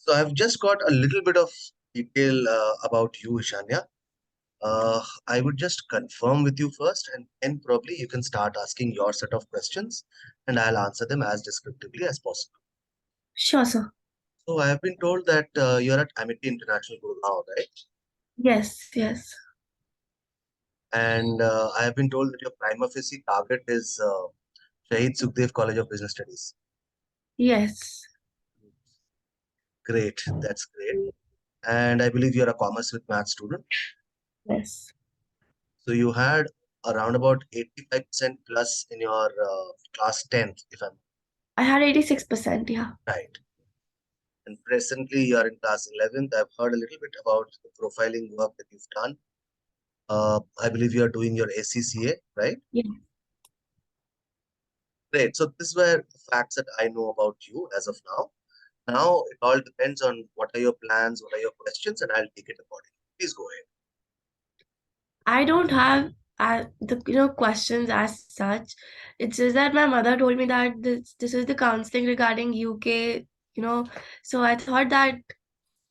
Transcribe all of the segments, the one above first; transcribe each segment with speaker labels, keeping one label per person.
Speaker 1: So I've just got a little bit of detail about you, Ishanya. I would just confirm with you first, and then probably you can start asking your set of questions, and I'll answer them as descriptively as possible.
Speaker 2: Sure, sir.
Speaker 1: So I have been told that you're at Amity International Gurgaon, right?
Speaker 2: Yes, yes,
Speaker 1: And I have been told that your prima facie target is Shahid Sukhdev College of Business Studies.
Speaker 2: yes,
Speaker 1: Great, that's great. And I believe you're a commerce with math student.
Speaker 2: yes.
Speaker 1: So you had around about 85% plus in your class 10th, if I'm
Speaker 2: I had 86%, yeah.
Speaker 1: right. And presently you are in class 11th. I've heard a little bit about the profiling work that you've done. I believe you are doing your ACCA, right?
Speaker 2: Yeah.
Speaker 1: Great. So this were the facts that I know about you as of now. Now it all depends on what are your plans, what are your questions, and I'll take it accordingly. Please go ahead.
Speaker 2: I don't have the questions as such. It's just that my mother told me that this is the counseling regarding UK, you know, so I thought that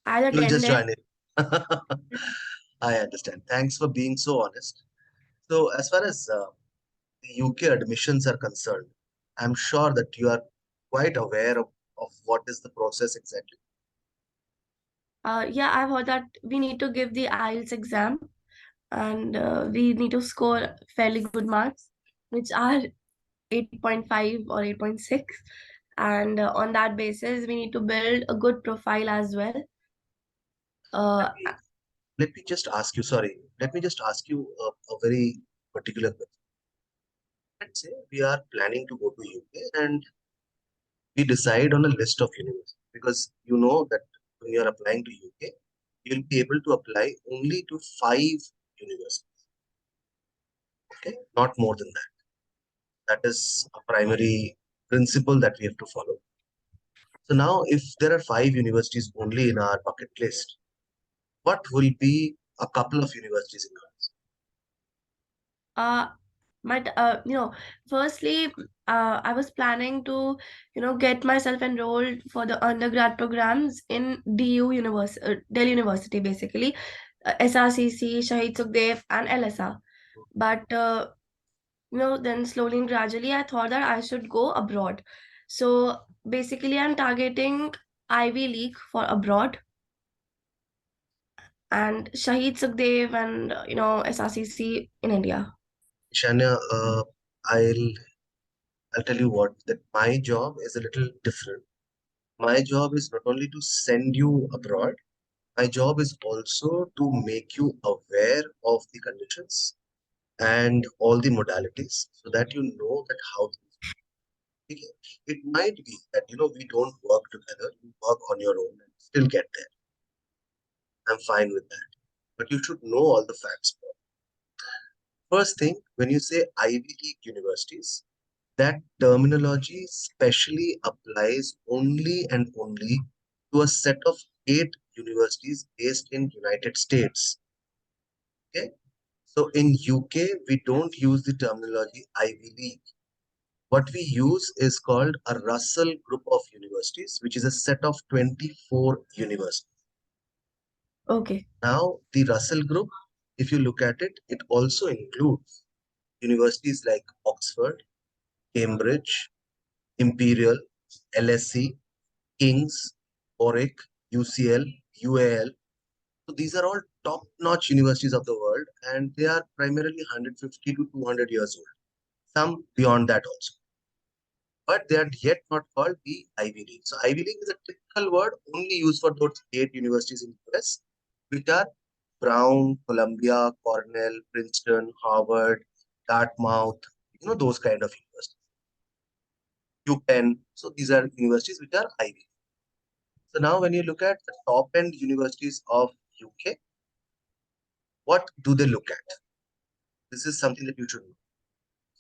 Speaker 2: I'll
Speaker 1: You'll
Speaker 2: attend
Speaker 1: just
Speaker 2: it.
Speaker 1: join it. I understand. Thanks for being so honest. So as far as the UK admissions are concerned, I'm sure that you are quite aware of what is the process exactly.
Speaker 2: Yeah, I've heard that we need to give the IELTS exam and we need to score fairly good marks, which are 8.5 or 8.6. And on that basis, we need to build a good profile as well.
Speaker 1: Let
Speaker 2: Uh,
Speaker 1: me let me just ask you, sorry, let me just ask you a very particular question. Let's say we are planning to go to UK and we decide on a list of universities because you know that when you are applying to UK, you'll be able to apply only to 5 universities, okay? Not more than that. That is a primary principle that we have to follow. So now, if there are 5 universities only in our bucket list, what will be a couple of universities in ours?
Speaker 2: uh, firstly, I was planning to, get myself enrolled for the undergrad programs in Delhi University, basically, SRCC, Shahid Sukhdev, and LSR. But then slowly and gradually, I thought that I should go abroad. So basically, I'm targeting Ivy League for abroad and Shahid Sukhdev and SRCC in India.
Speaker 1: Shania, I'll tell you what, that my job is a little different. My job is not only to send you abroad, my job is also to make you aware of the conditions and all the modalities so that you know that how it might be that we don't work together, you work on your own and still get there. I'm fine with that. But you should know all the facts. First thing, when you say Ivy League universities, that terminology specially applies only and only to a set of 8 universities based in United States. Okay. So in UK, we don't use the terminology Ivy League. What we use is called a Russell Group of Universities, which is a set of 24 universities.
Speaker 2: Okay.
Speaker 1: Now, the Russell Group, if you look at it, it also includes universities like Oxford, Cambridge, Imperial, LSE, King's, Warwick, UCL, UAL. So these are all top-notch universities of the world, and they are primarily 150 to 200 years old. Some beyond that also. But they are yet not called the Ivy League. So Ivy League is a typical word only used for those 8 universities in the US, which are Brown, Columbia, Cornell, Princeton, Harvard, Dartmouth, those kind of universities. UPenn. So these are universities which are Ivy. So now when you look at the top end universities of UK, what do they look at? This is something that you should know.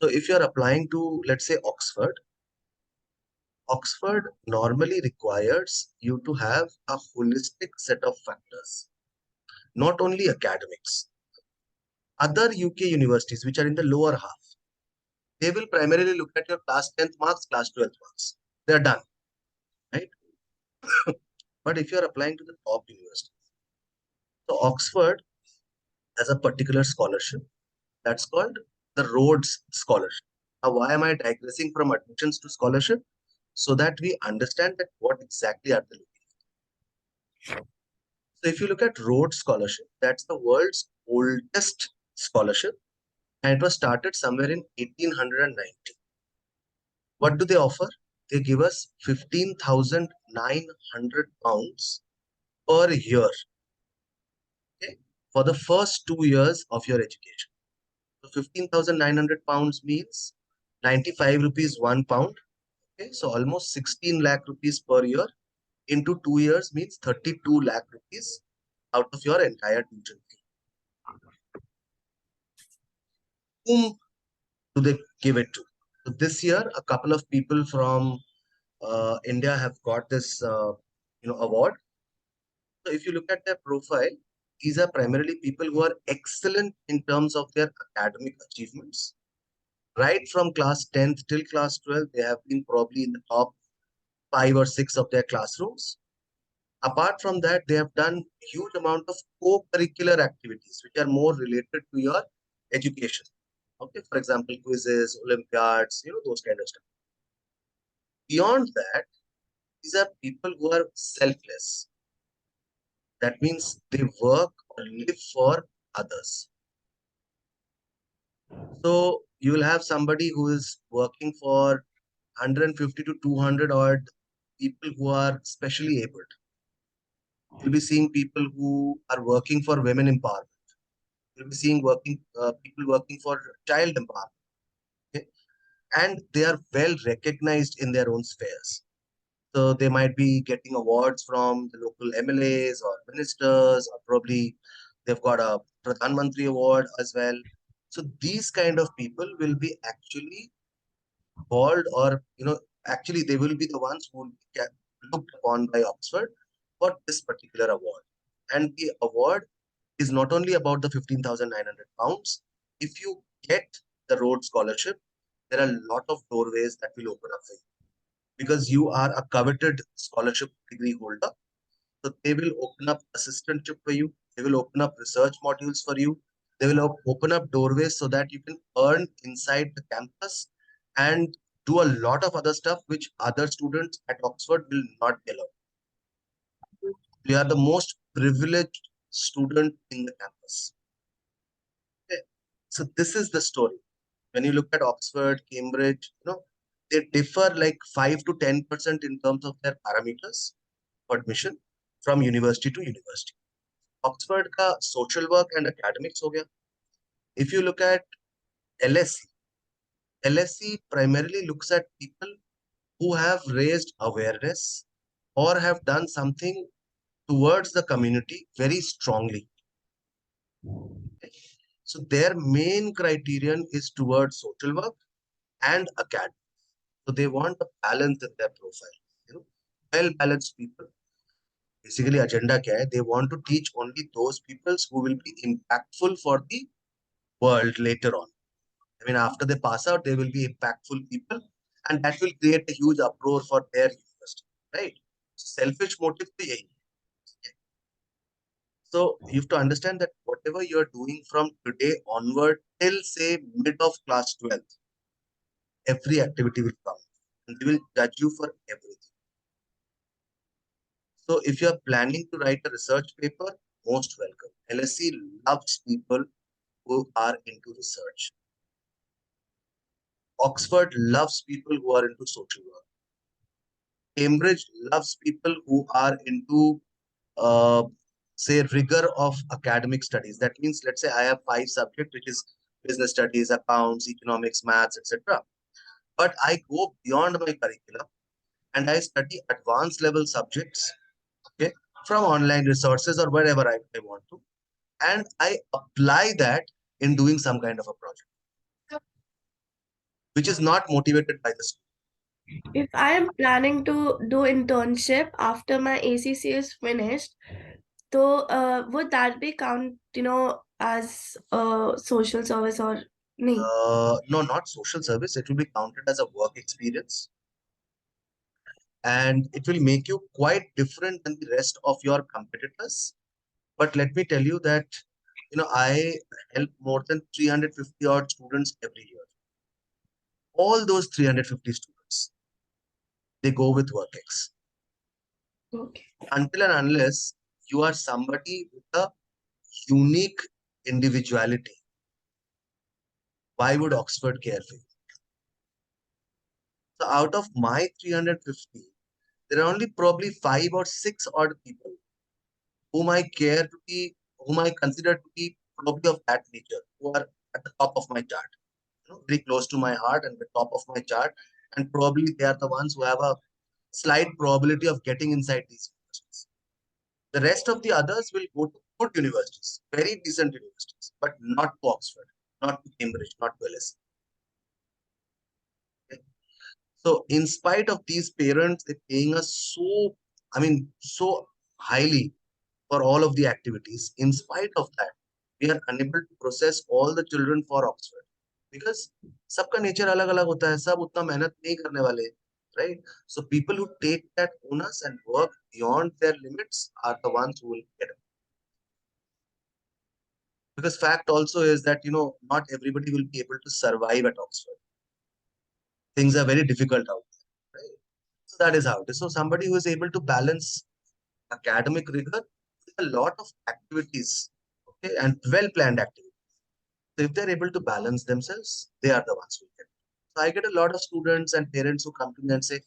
Speaker 1: So if you're applying to, let's say, Oxford normally requires you to have a holistic set of factors, not only academics. Other UK universities, which are in the lower half, they will primarily look at your class 10th marks, class 12th marks. They're done, right? But if you're applying to the top university, so Oxford has a particular scholarship that's called the Rhodes Scholarship. Now, why am I digressing from admissions to scholarship? So that we understand that what exactly are the looking. So if you look at Rhodes Scholarship, that's the world's oldest scholarship, and it was started somewhere in 1890. What do they offer? They give us 15,900 pounds per year, okay, for the first 2 years of your education. So 15,900 pounds means 95 rupees 1 pound. Okay, so almost 16 lakh rupees per year into 2 years means 32 lakh rupees out of your entire tuition fee. Whom do they give it to? So this year, a couple of people from India have got this, award. So if you look at their profile, these are primarily people who are excellent in terms of their academic achievements. Right from class 10th till class 12, they have been probably in the top 5 or 6 of their classrooms. Apart from that, they have done huge amount of co-curricular activities which are more related to your education. Okay, for example, quizzes, Olympiads, those kind of stuff. Beyond that, these are people who are selfless. That means they work or live for others. So you will have somebody who is working for 150 to 200 odd people who are specially abled. You'll be seeing people who are working for women empowerment. You'll be seeing people working for child empowerment. Okay? And they are well recognized in their own spheres. So they might be getting awards from the local MLAs or ministers, or probably they've got a Pradhan Mantri award as well. So these kind of people will be actually called, or actually they will be the ones who will be looked upon by Oxford for this particular award. And the award is not only about the 15,900 pounds. If you get the Rhodes Scholarship, there are a lot of doorways that will open up for you because you are a coveted scholarship degree holder. So they will open up assistantship for you. They will open up research modules for you. They will open up doorways so that you can earn inside the campus and do a lot of other stuff which other students at Oxford will not be allowed. You are the most privileged student in the campus. Okay. So this is the story. When you look at Oxford, Cambridge, they differ like 5 to 10% in terms of their parameters for admission from university to university. Oxford का social work and academics हो गया. If you look at LSE, LSE primarily looks at people who have raised awareness or have done something towards the community very strongly. So their main criterion is towards social work and academics. So they want a balance in their profile. Well-balanced people. Basically, agenda क्या है? They want to teach only those peoples who will be impactful for the world later on. I mean, after they pass out, they will be impactful people, and that will create a huge uproar for their university, right? Selfish motive to yahi hai. So you have to understand that whatever you are doing from today onward till say mid of class 12th, every activity will come and they will judge you for everything. So if you are planning to write a research paper, most welcome. LSE loves people who are into research. Oxford loves people who are into social work. Cambridge loves people who are into, uh, say, rigor of academic studies. That means, let's say I have 5 subjects, which is business studies, accounts, economics, maths, etc. But I go beyond my curriculum and I study advanced level subjects, okay, from online resources or wherever I want to, and I apply that in doing some kind of a project, which is not motivated by the school.
Speaker 2: If I am planning to do internship after my ACC is finished, so would that be count, as a social service or nahi?
Speaker 1: No, not social service. It will be counted as a work experience. and it will make you quite different than the rest of your competitors. But let me tell you that, I help more than 350 odd students every year. All those 350 students, they go with WorkX.
Speaker 2: Okay.
Speaker 1: Until and unless you are somebody with a unique individuality, why would Oxford care for you? So out of my 350, there are only probably 5 or 6 odd people whom I care to be, whom I consider to be probably of that nature, who are at the top of my chart, very close to my heart and the top of my chart. And probably they are the ones who have a slight probability of getting inside these universities. The rest of the others will go to good universities, very decent universities, but not to Oxford, not to Cambridge, not to LSE. Okay? So, in spite of these parents, they're paying us so highly for all of the activities. In spite of that, we are unable to process all the children for Oxford because सबका nature अलग अलग होता है, सब उतना मेहनत नहीं करने वाले, right? So people who take that onus and work beyond their limits are the ones who will get it. Because fact also is that not everybody will be able to survive at Oxford. Things are very difficult out there, right? So that is how it is. So somebody who is able to balance academic rigor with a lot of activities, okay, and well-planned activities. So if they're able to balance themselves, they are the ones who get. So I get a lot of students and parents who come to me and say,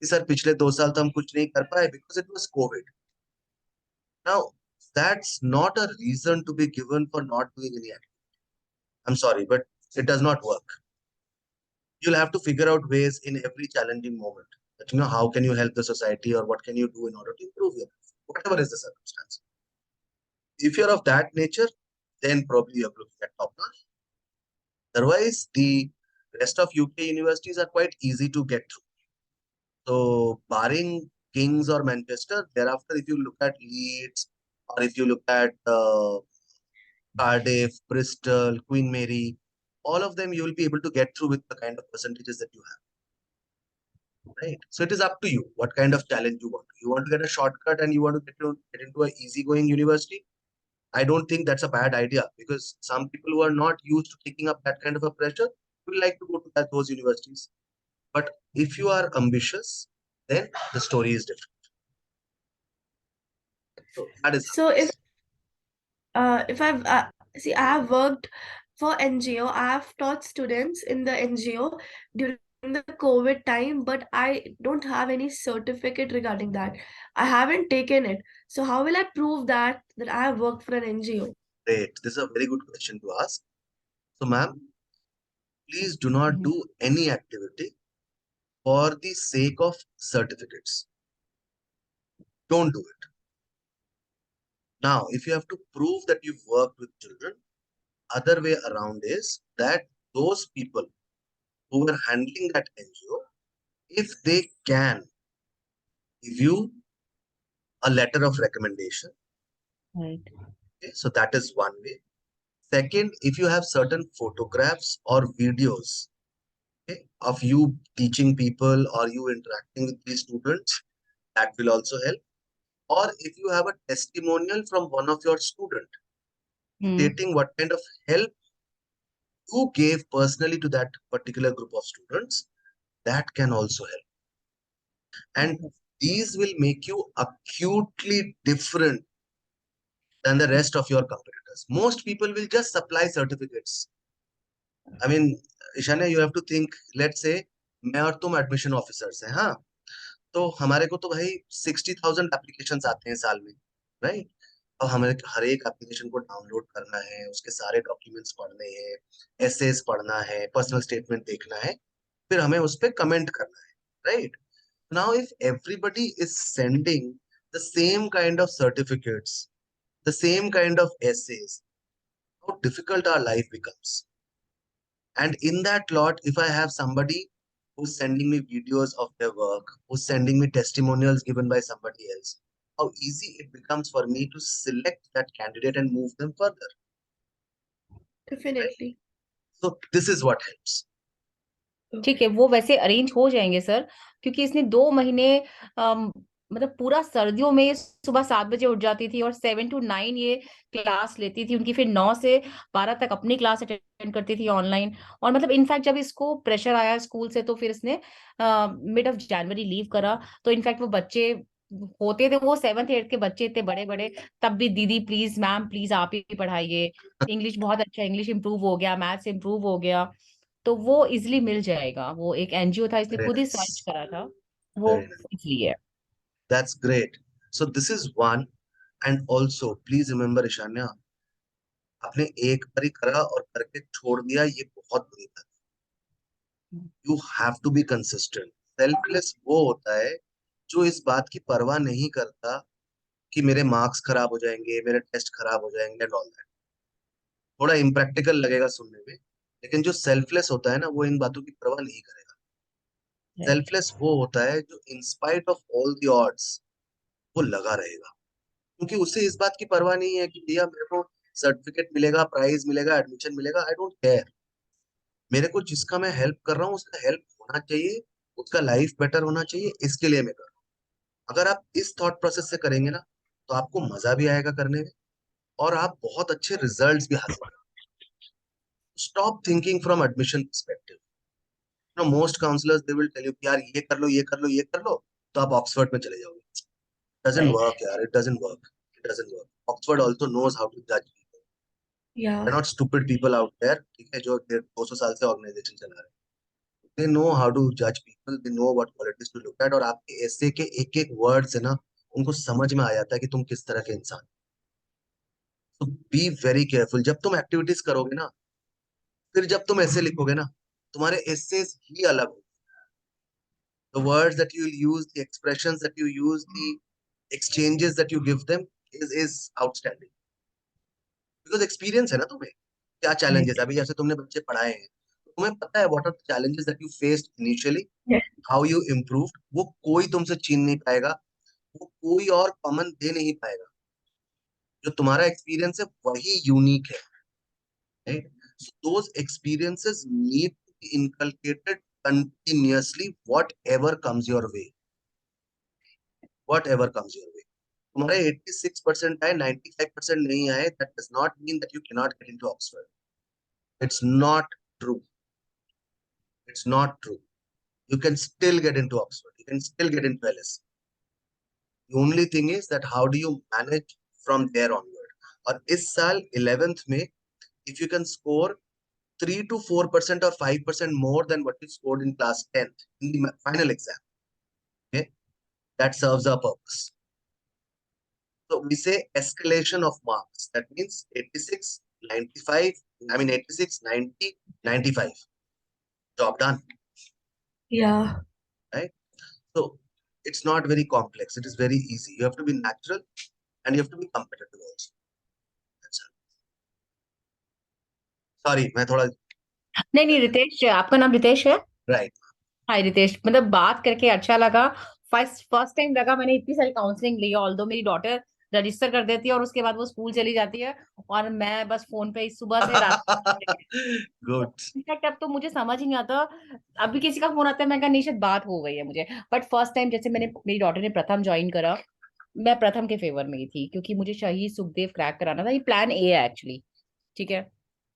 Speaker 1: "Sir, पिछले 2 साल तो हम कुछ नहीं कर पाए because it was COVID." Now, that's not a reason to be given for not doing any activity. I'm sorry, but it does not work. You'll have to figure out ways in every challenging moment that, how can you help the society or what can you do in order to improve your life, whatever is the circumstance. If you're of that nature, then probably you're looking at top notch. Otherwise, the rest of UK universities are quite easy to get through. So, barring King's or Manchester, thereafter, if you look at Leeds or if you look at Cardiff, Bristol, Queen Mary, all of them you will be able to get through with the kind of percentages that you have, right? So it is up to you what kind of challenge you want. You want to get a shortcut and you want to get into an easygoing university. I don't think that's a bad idea because some people who are not used to taking up that kind of a pressure will like to go to those universities. But if you are ambitious, then the story is different. So that is how
Speaker 2: So
Speaker 1: it is.
Speaker 2: if I've see, I have worked for NGO. I have taught students in the NGO during the COVID time, but I don't have any certificate regarding that. I haven't taken it. So how will I prove that I have worked for an NGO?
Speaker 1: Great. This is a very good question to ask. So, ma'am, please do not do any activity for the sake of certificates. Don't do it. Now, if you have to prove that you've worked with children, other way around is that those people who are handling that NGO, if they can give you a letter of recommendation,
Speaker 2: Right.
Speaker 1: okay, so that is one way. Second, if you have certain photographs or videos, okay, of you teaching people or you interacting with these students, that will also help. Or if you have a testimonial from one of your students stating what kind of help you gave personally to that particular group of students, that can also help. And these will make you acutely different than the rest of your competitors. Most people will just supply certificates. I mean, Ishanya, you have to think, let's say, मैं और तुम admission officers हैं, हाँ, तो हमारे को तो भाई 60,000 एप्लीकेशन आते हैं साल में, राइट? और हमें हर एक एप्लीकेशन को डाउनलोड करना है, उसके सारे डॉक्यूमेंट्स पढ़ने हैं, एसेस पढ़ना है, पर्सनल स्टेटमेंट देखना है, फिर हमें उस पर कमेंट करना है, right? Now, if everybody is sending the same kind of certificates, the same kind of essays, how difficult our life becomes. And in that lot, if I have somebody who's sending me videos of their work, who's sending me testimonials given by somebody else, how easy it becomes for me to select that candidate and move them further. Right?
Speaker 2: Definitely.
Speaker 1: So this is what helps.
Speaker 3: ठीक है, वो वैसे arrange हो जाएंगे sir, क्योंकि इसने 2 महीने मतलब पूरा सर्दियों में सुबह 7 बजे उठ जाती थी और 7 to 9 ये क्लास लेती थी उनकी, फिर 9 से 12 तक अपनी क्लास अटेंड करती थी ऑनलाइन। और मतलब इनफैक्ट जब इसको प्रेशर आया स्कूल से तो फिर इसने मिड ऑफ जनवरी लीव करा। तो इनफैक्ट वो बच्चे होते थे, वो 7th 8th के बच्चे थे बड़े बड़े, तब भी दीदी प्लीज, मैम प्लीज आप ही पढ़ाइए, इंग्लिश बहुत अच्छा, इंग्लिश इंप्रूव हो गया, मैथ्स इंप्रूव हो गया। तो वो इजिली मिल जाएगा, वो एक एनजीओ था, इसने
Speaker 1: वेरी
Speaker 3: खुद ही
Speaker 1: नाइस,
Speaker 3: सर्च करा था, वो
Speaker 1: वेरी नाइस,
Speaker 3: इसलिए।
Speaker 1: That's great. So this is one. And also please remember Ishanya, आपने एक बारी करा और करके छोड़ दिया, ये बहुत बुरी बात. You have to be consistent. Selfless वो होता है जो इस बात की परवाह नहीं करता कि मेरे मार्क्स खराब हो जाएंगे, मेरे टेस्ट खराब हो जाएंगे एंड ऑल दैट. थोड़ा इम्प्रैक्टिकल लगेगा सुनने में, लेकिन जो सेल्फलेस होता है ना, वो इन बातों की परवाह नहीं करेगा.
Speaker 3: राइट।
Speaker 1: सेल्फलेस वो होता है जो in spite of all the odds वो लगा रहेगा, क्योंकि उसे इस बात की परवाह नहीं है कि भैया मेरे को सर्टिफिकेट मिलेगा, प्राइज मिलेगा, एडमिशन मिलेगा, आई डोंट केयर. मेरे को जिसका मैं हेल्प कर रहा हूँ उसका हेल्प होना चाहिए, उसका लाइफ बेटर होना चाहिए, इसके लिए मैं कर रहा हूँ. अगर आप इस थॉट प्रोसेस से करेंगे ना, तो आपको मजा भी आएगा करने में, और आप बहुत अच्छे रिजल्ट्स भी हासिल करेंगे. Stop thinking from admission perspective. Most counsellors they will tell you यार ये कर लो, ये कर लो, ये कर लो, तो आप ऑक्सफोर्ड में चले जाओगे. Doesn't
Speaker 3: right.
Speaker 1: वर्क यार, it doesn't work. It doesn't work. Oxford also knows how to जज पीपल.
Speaker 2: या
Speaker 1: they are not stupid people out there, ठीक है, जो 200 साल से ऑर्गेनाइजेशन चला रहे हैं. दे नो हाउ टू जज people, they know what qualities to look at, और आपके ऐसे के एक एक वर्ड से ना उनको समझ में आ जाता है कि तुम किस तरह के इंसान. तो बी वेरी केयरफुल जब तुम एक्टिविटीज करोगे ना. फिर जब तुम ऐसे लिखोगे ना, तुम्हारे ऐसे ही अलग हो. The words that you use, the expressions that you use, the exchanges that you give them is outstanding. Because experience है ना तुम्हें, क्या challenges
Speaker 3: राइट।
Speaker 1: है. अभी जैसे तुमने बच्चे पढ़ाए हैं, तो तुम्हें पता है what are the challenges that you faced initially, how you improved. वो कोई तुमसे छीन नहीं पाएगा, वो कोई और कॉमन दे नहीं पाएगा. जो तुम्हारा एक्सपीरियंस है वही यूनिक है, right? So those experiences need to be inculcated continuously, whatever comes your way. तुम्हारे 86% आए, 95% नहीं आए, that does not mean that you cannot get into Oxford. It's not true. It's not true. You can still get into Oxford. You can still get into LSE. The only thing is that how do you manage from there onward. और इस साल 11th में if you can score 3 to 4% or 5% more than what you scored in class 10th in the final exam, okay, that serves our purpose. So we say escalation of marks. That means 86, 95, I mean 86, 90, 95. Job done,
Speaker 2: या
Speaker 1: right? So it's not very complex. It is very easy. You have to be natural and you have to be competitive also. That's it. Sorry, मैं थोड़ा
Speaker 3: नहीं नहीं रितेश, आपका नाम रितेश है?
Speaker 1: right.
Speaker 3: हाय रितेश, मतलब बात करके अच्छा लगा। फर्स्ट फर्स्ट टाइम लगा मैंने इतनी सारी काउंसलिंग ली, ऑल्दो मेरी डॉटर रजिस्टर कर देती है और उसके बाद वो स्कूल चली जाती है, और मैं बस फोन पे सुबह से रात तक।
Speaker 1: Good.
Speaker 3: इनफैक्ट अब तो मुझे समझ ही नहीं आता, अभी किसी का फोन आता है मैं कहा निश्चित बात हो गई है मुझे। बट फर्स्ट टाइम जैसे मैंने, मेरी डॉटर ने प्रथम ज्वाइन करा, मैं प्रथम के फेवर में ही थी, क्योंकि मुझे शहीद सुखदेव क्रैक कराना था, ये प्लान ए है एक्चुअली। ठीक है।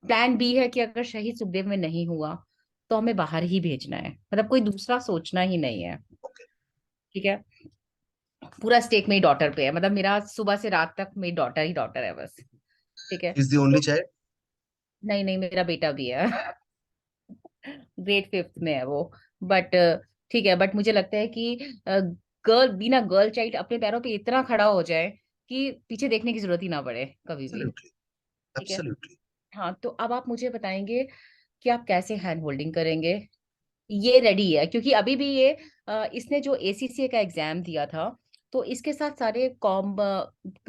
Speaker 3: प्लान बी है कि अगर शहीद सुखदेव में नहीं हुआ तो हमें बाहर ही भेजना है, मतलब कोई दूसरा सोचना ही नहीं है।
Speaker 1: Okay.
Speaker 3: ठीक है। पूरा स्टेक मेरी डॉटर पे है, मतलब मेरा सुबह से रात तक मेरी डॉटर ही डॉटर है बस। ठीक है।
Speaker 1: He's the only
Speaker 3: तो
Speaker 1: child.
Speaker 3: नहीं नहीं, मेरा बेटा भी है। ग्रेड 5th में है वो। बट ठीक है, बट मुझे लगता है कि गर्ल, बिना गर्ल चाइल्ड अपने पैरों पे इतना खड़ा हो जाए कि पीछे देखने की जरूरत ही ना पड़े कभी भी।
Speaker 1: Absolutely.
Speaker 3: ठीक है।
Speaker 1: Absolutely.
Speaker 3: हाँ, तो अब आप मुझे बताएंगे कि आप कैसे हैंड होल्डिंग करेंगे। ये रेडी है क्योंकि अभी भी ये इसने जो एसीसीए का एग्जाम दिया था, तो इसके साथ सारे कॉम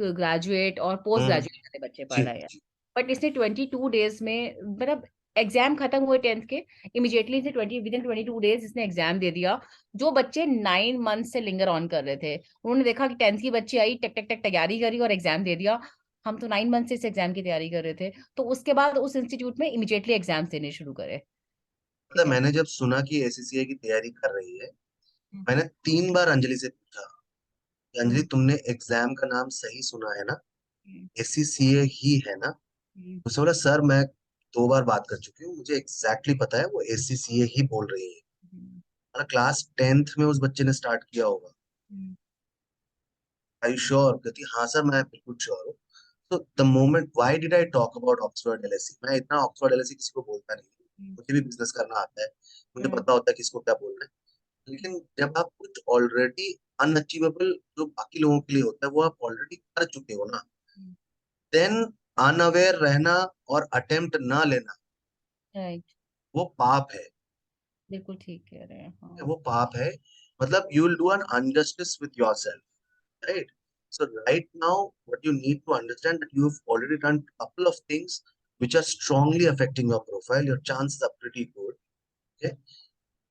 Speaker 3: ग्रेजुएट और पोस्ट
Speaker 1: हम्म.
Speaker 3: ग्रेजुएट वाले बच्चे पढ़
Speaker 1: जी,
Speaker 3: रहे हैं।
Speaker 1: जी.
Speaker 3: बट इसने 22 डेज में, मतलब एग्जाम खत्म हुए 10th के, इमिडिएटली इसने 22 डेज इसने एग्जाम दे दिया। जो बच्चे 9 मंथ से लिंगर ऑन कर रहे थे, उन्होंने देखा कि 10th की बच्ची आई, टक टक टक तैयारी करी और एग्जाम दे दिया। हम तो 9 मंथ से इस एग्जाम की तैयारी कर रहे थे, तो उसके बाद उस इंस्टीट्यूट में इमिडिएटली एग्जाम देने शुरू करे।
Speaker 1: मतलब मैंने जब सुना कि ACCA की तैयारी कर रही है, मैंने 3 बार अंजलि से पूछा कि अंजलि तुमने एग्जाम का नाम सही सुना है ना, ACCA ही है ना? उसने बोला सर मैं 2 बार बात कर चुकी हूँ, मुझे एग्जैक्टली पता है वो ACCA ही बोल रही है। मतलब क्लास 10th में उस बच्चे ने स्टार्ट किया होगा। I sure? कहती हाँ सर मैं बिल्कुल श्योर हूँ। तो the moment why did I talk about Oxford LSE, मैं इतना ऑक्सफोर्ड LSE किसी को बोलता नहीं, मुझे भी बिजनेस करना आता है, मुझे पता होता है किसको क्या बोलना है। लेकिन जब आप कुछ ऑलरेडी अनअचीवेबल जो बाकी लोगों के लिए होता है वो आप ऑलरेडी कर चुके हो ना, देन अनअवेयर रहना और अटेम्प्ट ना लेना
Speaker 3: राइट,
Speaker 1: वो पाप है।
Speaker 3: बिल्कुल ठीक कह रहे हैं, हाँ।
Speaker 1: वो पाप है। मतलब you will do an injustice with yourself, right? So right now what you need to understand that you've already done couple of things which are strongly affecting your profile, your chances are pretty good, okay?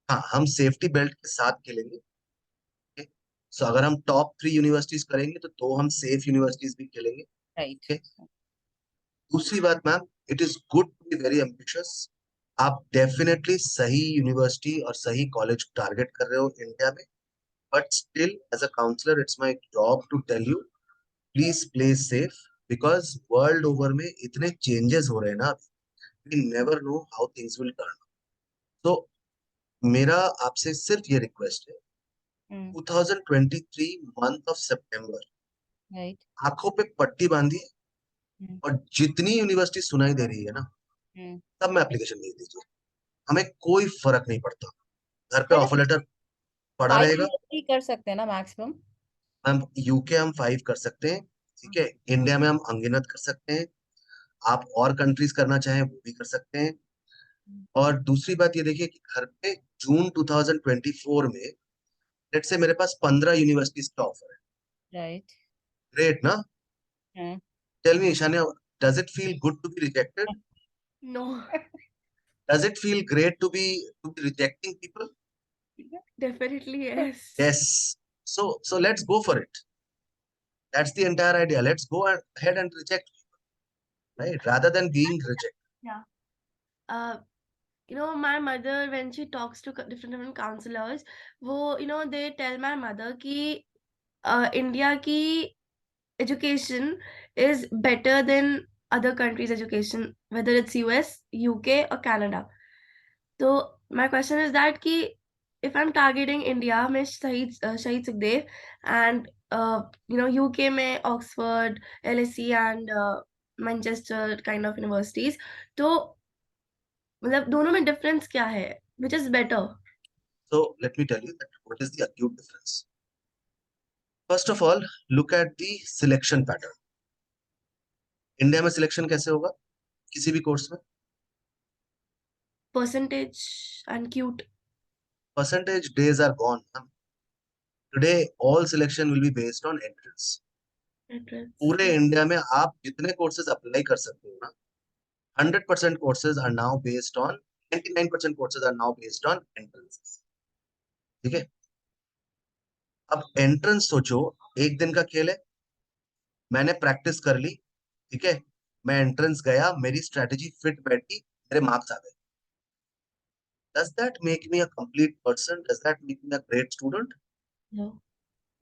Speaker 1: हाँ हम safety belt के साथ खेलेंगे, okay? So अगर हम top 3 universities करेंगे तो 2 हम सेफ यूनिवर्सिटीज भी खेलेंगे,
Speaker 3: राइट।
Speaker 1: okay? दूसरी बात ma'am, it is good to be very ambitious. आप डेफिनेटली सही यूनिवर्सिटी और सही कॉलेज टारगेट कर रहे हो इंडिया में, but still as a counsellor it's my job to tell you please play safe, because world over में इतने चेंजेस हो रहे हैं ना, we never know how things will turn. तो मेरा आपसे सिर्फ ये रिक्वेस्ट है, 2023 मंथ ऑफ सितंबर
Speaker 3: राइट।
Speaker 1: आंखों पे पट्टी बांधिए और जितनी यूनिवर्सिटी सुनाई दे रही है ना सब में एप्लीकेशन भेज दीजिए, हमें कोई फर्क नहीं पड़ता। घर पे ऑफर लेटर पड़ा
Speaker 3: 5
Speaker 1: रहेगा।
Speaker 3: यूएसडी कर सकते हैं ना मैक्सिमम?
Speaker 1: मैम यूके हम 5 कर सकते हैं, ठीक है, इंडिया में हम अनगिनत कर सकते हैं, आप और कंट्रीज करना चाहें वो भी कर सकते हैं। और दूसरी बात ये देखिए कि घर पे जून 2024 में लेट्स से मेरे पास 15 यूनिवर्सिटीज का ऑफर है,
Speaker 3: राइट।
Speaker 1: ग्रेट ना? Tell me Ishanya, does it feel good to be rejected?
Speaker 2: No,
Speaker 1: does it feel great to be rejecting people?
Speaker 2: definitely yes.
Speaker 1: Yes. So let's go for it. That's the entire idea. Let's go ahead and reject, right? Rather than being rejected.
Speaker 2: Yeah. Uh, my mother, when she talks to different counselors, they tell my mother कि India की education is better than other countries' education, whether it's US, UK, or Canada. So my question is that कि if I'm targeting India में शहीद Sukhdev and UK में Oxford, LSE and Manchester kind of universities, तो मतलब दोनों में difference क्या है? Which is better?
Speaker 1: So let me tell you that what is the acute difference. First of all, look at the selection pattern. India में selection कैसे होगा किसी भी कोर्स में?
Speaker 2: Percentage and cute.
Speaker 1: Percentage days are gone. Today all selection will be based on entrance.
Speaker 2: Entrance.
Speaker 1: पूरे India में आप जितने कोर्सेज अप्लाई कर सकते हो ना, 100% courses are now based on 99% courses are now based on entrances, ठीक है? अब एंट्रेंस सोचो, एक दिन का खेल है, मैंने प्रैक्टिस कर ली, ठीक है, मैं एंट्रेंस गया, मेरी स्ट्रेटेजी फिट बैठी, मेरे मार्क्स आ गए। Does that make me a complete person? Does that make me a great student?
Speaker 2: No.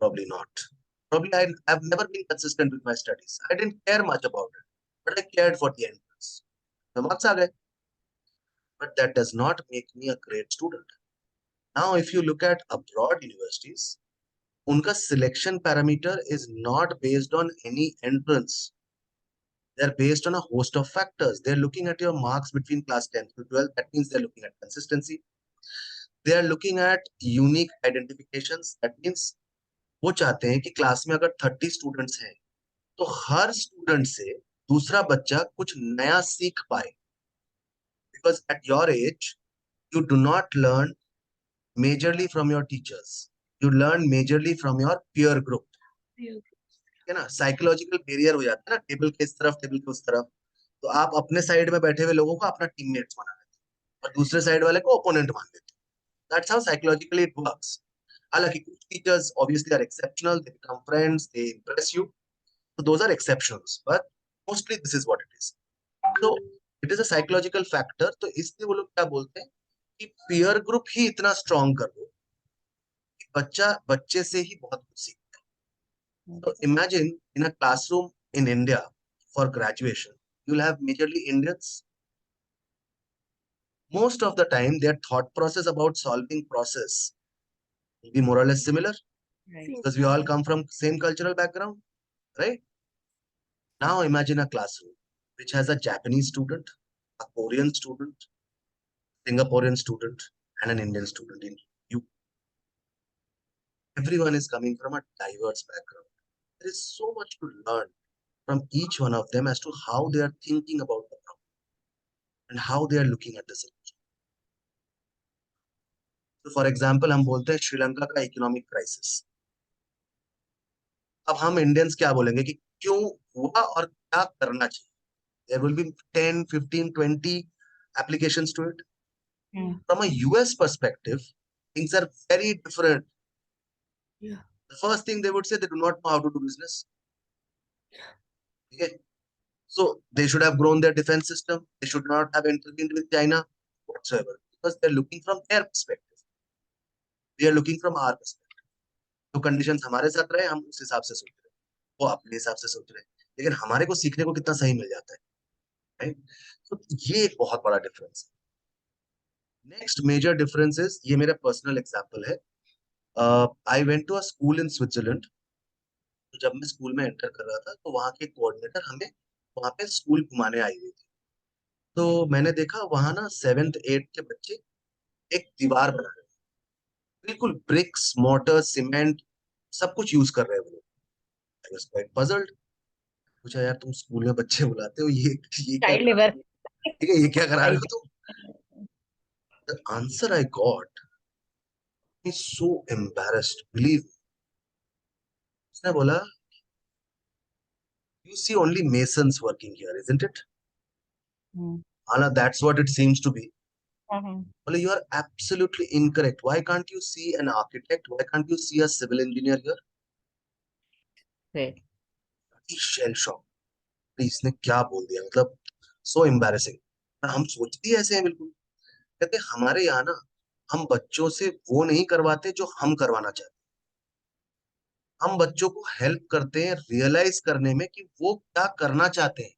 Speaker 1: Probably not. Probably I've never been consistent with my studies. I didn't care much about it, but I cared for the entrance. The marks are there, but that does not make me a great student. Now, if you look at abroad universities, unka selection parameter is not based on any entrance. They're based on a host of factors. They're looking at your marks between class 10th to 12th. That means they're looking at consistency. They are looking at unique identifications. That means वो चाहते हैं कि class में अगर 30 students हैं तो हर student से दूसरा बच्चा कुछ नया सीख पाए, because at your age you do not learn majorly from your teachers, you learn majorly from your peer group, है ना? साइकोलॉजिकल बैरियर हो जाता है ना, टेबल के इस तरफ टेबल के उस तरफ, तो आप अपने साइड में बैठे हुए लोगों को अपना टीममेट्स बना लेते हैं और दूसरे साइड वाले को ओपोनेंट मान लेते हैं। That's how psychologically it works. हालांकि कुछ teachers obviously are exceptional, they become friends, they impress you, so those are exceptions, but mostly this is what it is. So it is a psychological factor, तो इसलिए वो लोग क्या बोलते हैं कि पीयर ग्रुप ही इतना स्ट्रांग कर दो कि बच्चा बच्चे से ही बहुत कुछ सीखता है। तो imagine in a classroom in India for graduation you will have majorly Indians. Most of the time their thought process about solving process will be more or less similar
Speaker 3: Right.
Speaker 2: Same.
Speaker 1: because we all come from same cultural background, right? Now imagine a classroom which has a Japanese student, a Korean student, Singaporean student, and an Indian student in you. Everyone is coming from a diverse background. There is so much to learn from each one of them as to how they are thinking about the problem and how they are looking at the solution. So for example, हम बोलते हैं श्रीलंका का economic crisis. अब हम Indians क्या बोलेंगे कि क्यों हुआ और क्या करना चाहिए. There will be 10, 15, 20 applications to it. From a US perspective, things are very different.
Speaker 2: Yeah.
Speaker 1: The first thing they would say, they do not know how to do business. Okay? So they should have grown their defense system. They should not have intervened with China whatsoever because they're looking from their perspective. We are looking from our perspective. तो conditions हमारे साथ रहे, हम उस हिसाब से सोच रहे हैं, वो अपने हिसाब से सोच रहे हैं, लेकिन हमारे को सीखने को कितना सही मिल जाता है, राइट? तो ये एक बहुत बड़ा डिफरेंस है. नेक्स्ट मेजर डिफरेंस इज, ये मेरा पर्सनल एग्जांपल है. I went to a school in Switzerland. तो जब मैं स्कूल में एंटर कर रहा था तो वहाँ के कोऑर्डिनेटर हमें वहाँ पे स्कूल घुमाने आई हुई थी. तो मैंने देखा वहां ना 7th 8th के बच्चे एक दीवार बना रहे हैं, बिल्कुल ब्रिक्स मोटर सीमेंट सब कुछ यूज कर रहे हैं वो लोग. I was quite puzzled. पूछा यार तुम स्कूल में बच्चे बुलाते हो, ये क्या
Speaker 3: चाइल्ड
Speaker 1: करा रहे
Speaker 3: लेबर.
Speaker 1: हो, ठीक है, ये क्या करा रहे हो
Speaker 3: Child.
Speaker 1: तुम. The answer I got is so embarrassed, believe. उसने बोला you see only masons working here isn't it. हाला that's what it seems to be. बोले you are absolutely incorrect. Why can't you see an architect, why can't you see a civil engineer here.
Speaker 3: Right.
Speaker 1: Shell shock. इसने क्या बोल दिया, मतलब so embarrassing. हम सोचते ही ऐसे हैं बिल्कुल. कहते हमारे यहाँ ना हम बच्चों से वो नहीं करवाते जो हम करवाना चाहते हैं. हम बच्चों को हेल्प करते हैं रियलाइज करने में कि वो क्या करना चाहते हैं.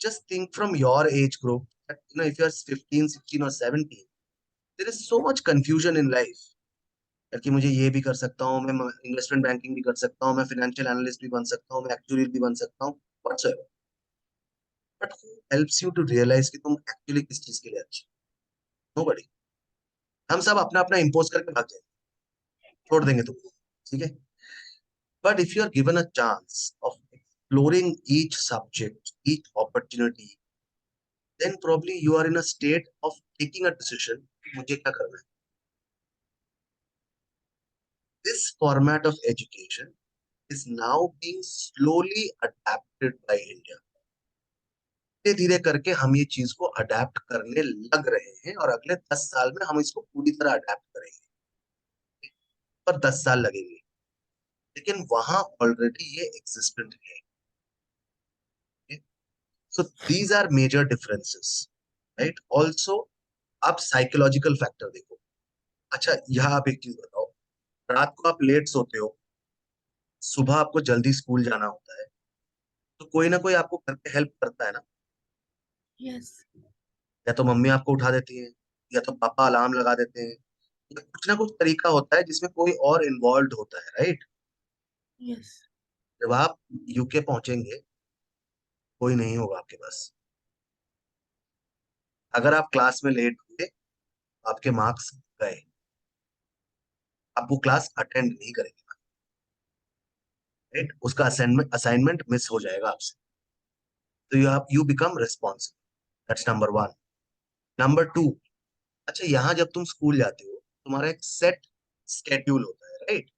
Speaker 1: Just think from your age group, if you are 15, 16 or 17, there is so much confusion in life. कि मुझे ये भी कर सकता हूँ, मैं इन्वेस्टमेंट बैंकिंग भी कर सकता हूँ, मैं फाइनेंशियल एनालिस्ट भी बन सकता हूँ, मैं एक्चुअली भी बन सकता हूँ, whatsoever. But who helps you to realise कि तुम एक्चुअली किस चीज के लिए अच्छे. नोबडी. हम सब अपना अपना इम्पोज करके भाग जाएंगे, छोड़ देंगे तुमको, ठीक है. But if you are given a chance of exploring each subject, each opportunity, then probably you are in a state of taking a decision कि मुझे क्या करना है. This format of education is now being slowly adapted by India. धीरे धीरे करके हम ये चीज को अडेप्ट करने लग रहे हैं और अगले 10 साल में हम इसको पूरी तरह अडेप्ट करेंगे, पर 10 साल लगेंगे. लेकिन वहां ऑलरेडी ये एग्जिस्टेंट है. So these are major differences, right. Also आप साइकोलॉजिकल फैक्टर देखो. अच्छा यहाँ आप एक चीज बताओ, रात को आप लेट सोते हो, सुबह आपको जल्दी स्कूल जाना होता है, तो कोई ना कोई आपको घर पे हेल्प करता है ना.
Speaker 2: Yes.
Speaker 1: या तो मम्मी आपको उठा देती है, या तो पापा अलार्म लगा देते हैं, या कुछ ना कुछ तरीका होता है जिसमें कोई और इन्वॉल्व होता है, राइट.
Speaker 2: Yes.
Speaker 1: जब आप यूके पहुंचेंगे कोई नहीं होगा आपके पास. अगर आप क्लास में लेट हुए, आपके मार्क्स गए, आप वो क्लास अटेंड नहीं करेंगे, राइट. उसका असाइनमेंट असाइनमेंट मिस हो जाएगा आपसे. तो you become responsible. That's number one. Number two, अच्छा यहाँ जब तुम स्कूल जाते हो तुम्हारा एक सेट स्केड्यूल होता है, राइट.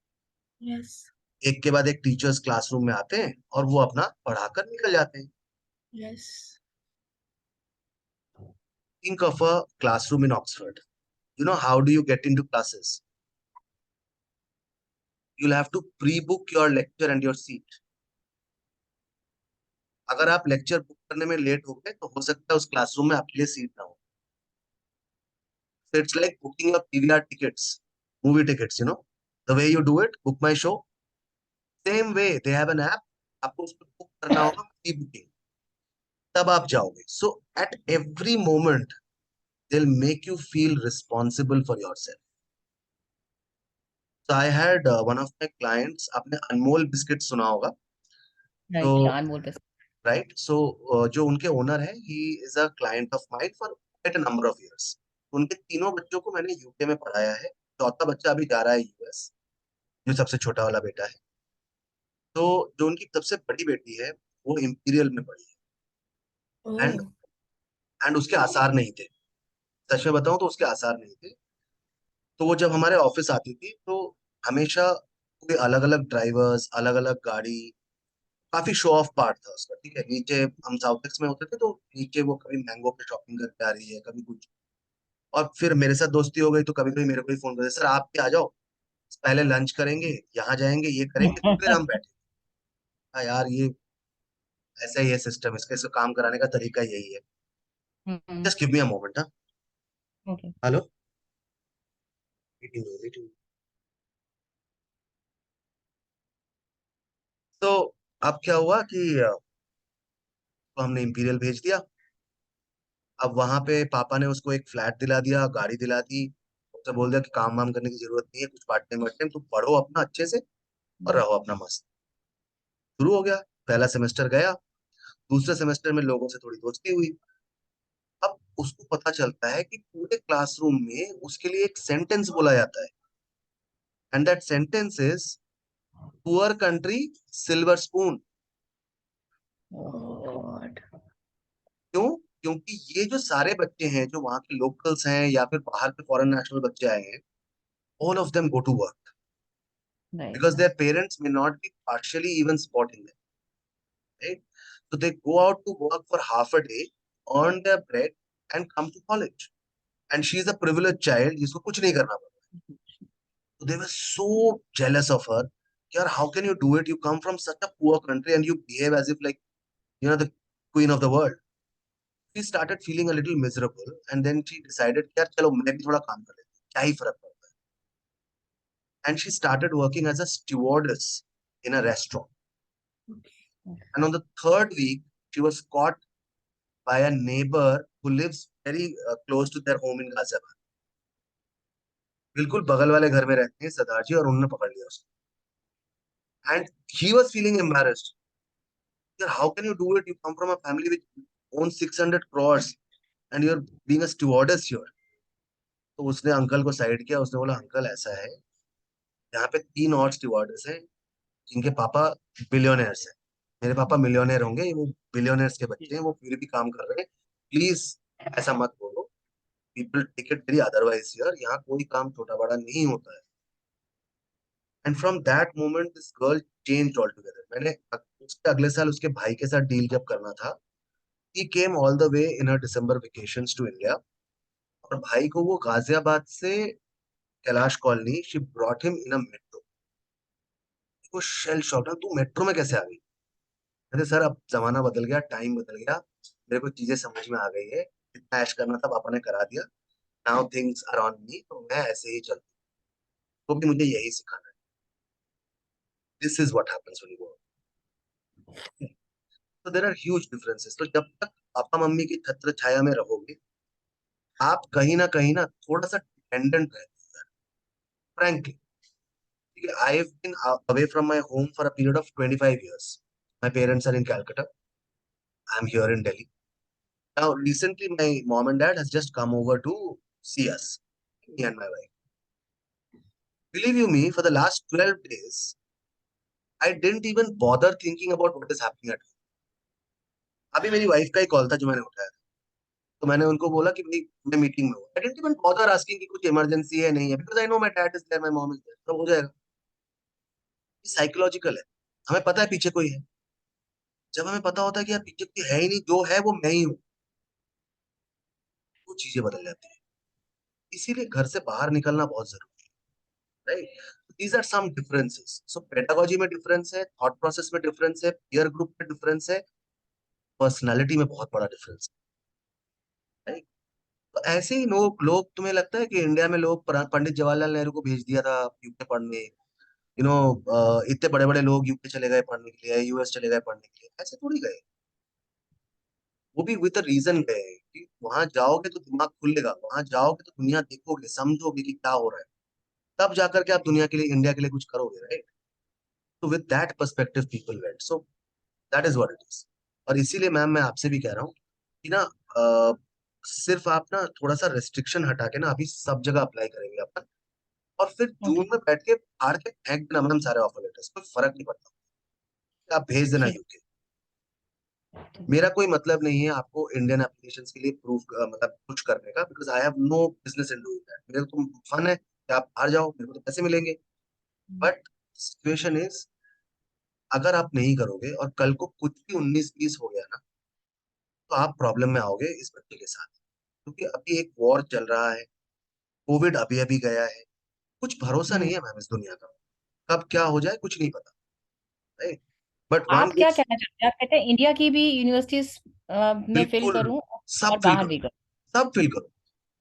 Speaker 2: Yes.
Speaker 1: एक के बाद एक टीचर्स क्लासरूम में आते हैं और वो अपना पढ़ाकर निकल जाते हैं.
Speaker 2: Yes.
Speaker 1: Think of a classroom in Oxford. You know how do you get into classes? You'll have to pre-book your lecture and your seat. अगर आप लेक्चर बुक करने में लेट हो गए तो हो सकता है उस क्लासरूम में आपके लिए सीट ना हो. So it's like booking your PVR tickets, movie tickets, the way you do it, book my show. Same way, they have an app. आपको उसको book करना होगा, pre-booking. तब आप जाओगे. So at every moment, they'll make you feel responsible for yourself. So I had one of my clients, आपने अनमोल biscuit सुना होगा.
Speaker 3: राइट,
Speaker 1: तो
Speaker 3: यान बोल पे।
Speaker 1: राइट, सो जो उनके ओनर है, he is a client of mine for quite a number of years. उनके तीनों बच्चों को मैंने यूके में पढ़ाया है. चौथा बच्चा अभी जा रहा है यूएस, जो सबसे छोटा वाला बेटा है. तो जो उनकी सबसे बड़ी बेटी है, वो इंपीरियल में पढ़ी है. And
Speaker 2: Oh.
Speaker 1: एंड उसके आसार नहीं थे. सच में बताऊं तो उसके आसार नहीं थे. तो वो जब हमारे ऑफिस आती थी, तो हमेशा कोई अलग अलग ड्राइवर्स, अलग अलग गाड़ी, काफी शो ऑफ पार्ट था उसका. ठीक है, नीचे हम साउथ एक्स में होते थे, तो नीचे वो कभी मैंगो पे शॉपिंग करके आ रही है, कभी कुछ. और फिर मेरे साथ दोस्ती हो गई, तो कभी कभी मेरे को ही फोन करते, सर आप भी आ जाओ, पहले लंच करेंगे, यहाँ जाएंगे, ये करेंगे, फिर हम बैठे. हाँ यार, ये ऐसा ही है सिस्टम, इसका काम कराने का तरीका यही है. Just give me a moment. हाँ,
Speaker 3: ओके।
Speaker 1: हेलो. मीटिंग हो मीटिंग. तो अब क्या हुआ कि तो हमने इंपीरियल भेज दिया. अब वहां पे पापा ने उसको एक फ्लैट दिला दिया, गाड़ी दिला दी. उससे बोल दिया कि काम वाम करने की जरूरत नहीं है, कुछ पार्ट टाइम वार्ट टाइम, तुम पढ़ो अपना अच्छे से और रहो अपना मस्त. शुरू हो गया. पहला सेमेस्टर गया. दूसरे सेमेस्टर में लोगों से थोड़ी दोस्ती हुई. अब उसको पता चलता है कि पूरे क्लासरूम में उसके लिए एक सेंटेंस बोला जाता है. And that sentence is poor country silver spoon.
Speaker 2: Oh God.
Speaker 1: क्यों? क्योंकि ये जो सारे बच्चे हैं, जो वहां के लोकल्स हैं या फिर बाहर के फॉरेन नेशनल बच्चे आए हैं, all of them go to work
Speaker 3: right.
Speaker 1: because their parents may not be partially even supporting them, right? So they go out to work for half a day, earn their bread, and come to college. And she is a privileged child, जिसको कुछ नहीं करना पड़ता. So they were so jealous of her. यार, how can you do it? You come from such a poor country and you behave as if like the queen of the world. She started feeling a little miserable, and then she decided यार चलो मैं भी थोड़ा काम कर लेती हूँ, क्या ही फर्क पड़ता है. And she started working as a stewardess in a restaurant. And on the third week, she was caught by a neighbor who lives very close to their home in Ghaziabad. बिल्कुल बगल वाले घर में रहते हैं सरदार जी, और उन्होंने पकड़ लिया उसको. And he was feeling embarrassed. यार, how can you do it? You come from a family which own 600 crores and you are being a stewardess here. तो उसने अंकल को साइड किया. उसने बोला, अंकल ऐसा है, यहाँ पे 3 और स्टुवर्डेस हैं जिनके पापा बिलियनर्स हैं. मेरे पापा मिलियनर होंगे, वो बिलियनर्स के बच्चे हैं, वो फिर भी काम कर रहे हैं. प्लीज ऐसा मत बोलो. People take it very otherwise here. यहाँ कोई काम छोटा बड़ा नहीं होता है. And from that moment this girl change altogether. मैंने उसके अगले साल उसके भाई के साथ डील जब करना था, he came all the way in her December vacations to India. और भाई को वो गाजियाबाद से Kailash Colony, she brought him in a metro. वो शेल शॉट, तू मेट्रो में कैसे आ गई? कहते सर, अब जमाना बदल गया, टाइम बदल गया, मेरे को चीजें समझ में आ गई है. जितना ऐश करना था पापा ने करा दिया. Now things are on me, तो मैं ऐसे ही चलती हूँ. तो भी मुझे यही सिखाना है. This is what happens when you go. तो देयर आर ह्यूज डिफरेंसेस. तो जब तक पापा मम्मी की छत्र छाया में रहोगे, आप कहीं ना थोड़ा सा डिपेंडेंट रहते हैं, फ्रैंकली. ठीक है, I have been away from my home for a period of 25 years. My parents are in Calcutta, I am here in Delhi. Now recently my mom and dad has just come over to see us, me and my wife. Believe you me, for the last 12 days, I didn't even bother thinking about what is happening at home. अभी मेरी wife का ही call था जो मैंने उठाया. तो मैंने उनको बोला कि भाई मैं मीटिंग में हूँ. I didn't even bother asking कि कुछ इमरजेंसी है नहीं है, because I know my dad is there, my mom is there, तो हो जाएगा. साइकोलॉजिकल है. हमें पता है पीछे कोई है. जब हमें पता होता है कि यार पीछे कोई है ही नहीं, जो है वो मैं ही हूँ, वो चीजें बदल जाती है. इसीलिए घर से बाहर निकलना बहुत जरूरी है, right? These are some differences. So pedagogy में डिफरेंस है, थॉट प्रोसेस में डिफरेंस है, पीयर ग्रुप में डिफरेंस है, पर्सनालिटी में बहुत बड़ा डिफरेंस है, राइट? तो ऐसे ही लोग लोग तुम्हें लगता है कि इंडिया में लोग पंडित जवाहरलाल नेहरू को भेज दिया था यूके पढ़ने, इतने बड़े बड़े लोग यूके चले गए पढ़ने के लिए, यूएस चले गए पढ़ने के लिए, ऐसे थोड़ी गए। वो भी विद रीजन गए कि वहां जाओगे तो दिमाग खुलेगा, वहां जाओगे तो दुनिया देखोगे, समझोगे कि क्या हो रहा है, तब जाकर के आप दुनिया के लिए, इंडिया के लिए कुछ करोगे, राइट? तो with that perspective people went, so that is what it is. और इसीलिए मैम मैं आपसे भी कह रहा हूँ कि ना, सिर्फ आप ना थोड़ा सा रेस्ट्रिक्शन हटा के ना अभी सब जगह अप्लाई करेंगे अपन, और फिर जून
Speaker 3: ओके।
Speaker 1: में बैठ के फाड़ के फेंक देना मैम सारे ऑफर लेटर्स, कोई फर्क नहीं पड़ता, आप भेज देना
Speaker 3: ठीक।
Speaker 1: यूके। मेरा कोई मतलब नहीं है आपको इंडियन एप्लीकेशन के लिए प्रूफ मतलब कुछ करने का, because I have no business in doing that. मेरे को तो फन है कि आप बाहर जाओ, मेरे को तो पैसे मिलेंगे। बट सिचुएशन इज, अगर आप नहीं करोगे और कल को कुछ भी 19-20 हो गया ना, तो आप प्रॉब्लम में आओगे इस बच्चे के साथ, क्योंकि अभी एक वॉर चल रहा है, कोविड अभी अभी गया है, कुछ भरोसा
Speaker 3: हम्म।
Speaker 1: नहीं है मैम इस दुनिया का, कब क्या हो जाए कुछ नहीं पता, राइट? बट वन
Speaker 3: आप क्या
Speaker 1: गुड,
Speaker 3: कहना चाहते हैं? आप कहते हैं इंडिया की भी यूनिवर्सिटीज में फिल
Speaker 1: बिल्कुल
Speaker 3: करूं
Speaker 1: सब
Speaker 3: और
Speaker 1: फिल
Speaker 3: बाहर
Speaker 1: करो,
Speaker 3: भी करूं?
Speaker 1: सब फिल करो।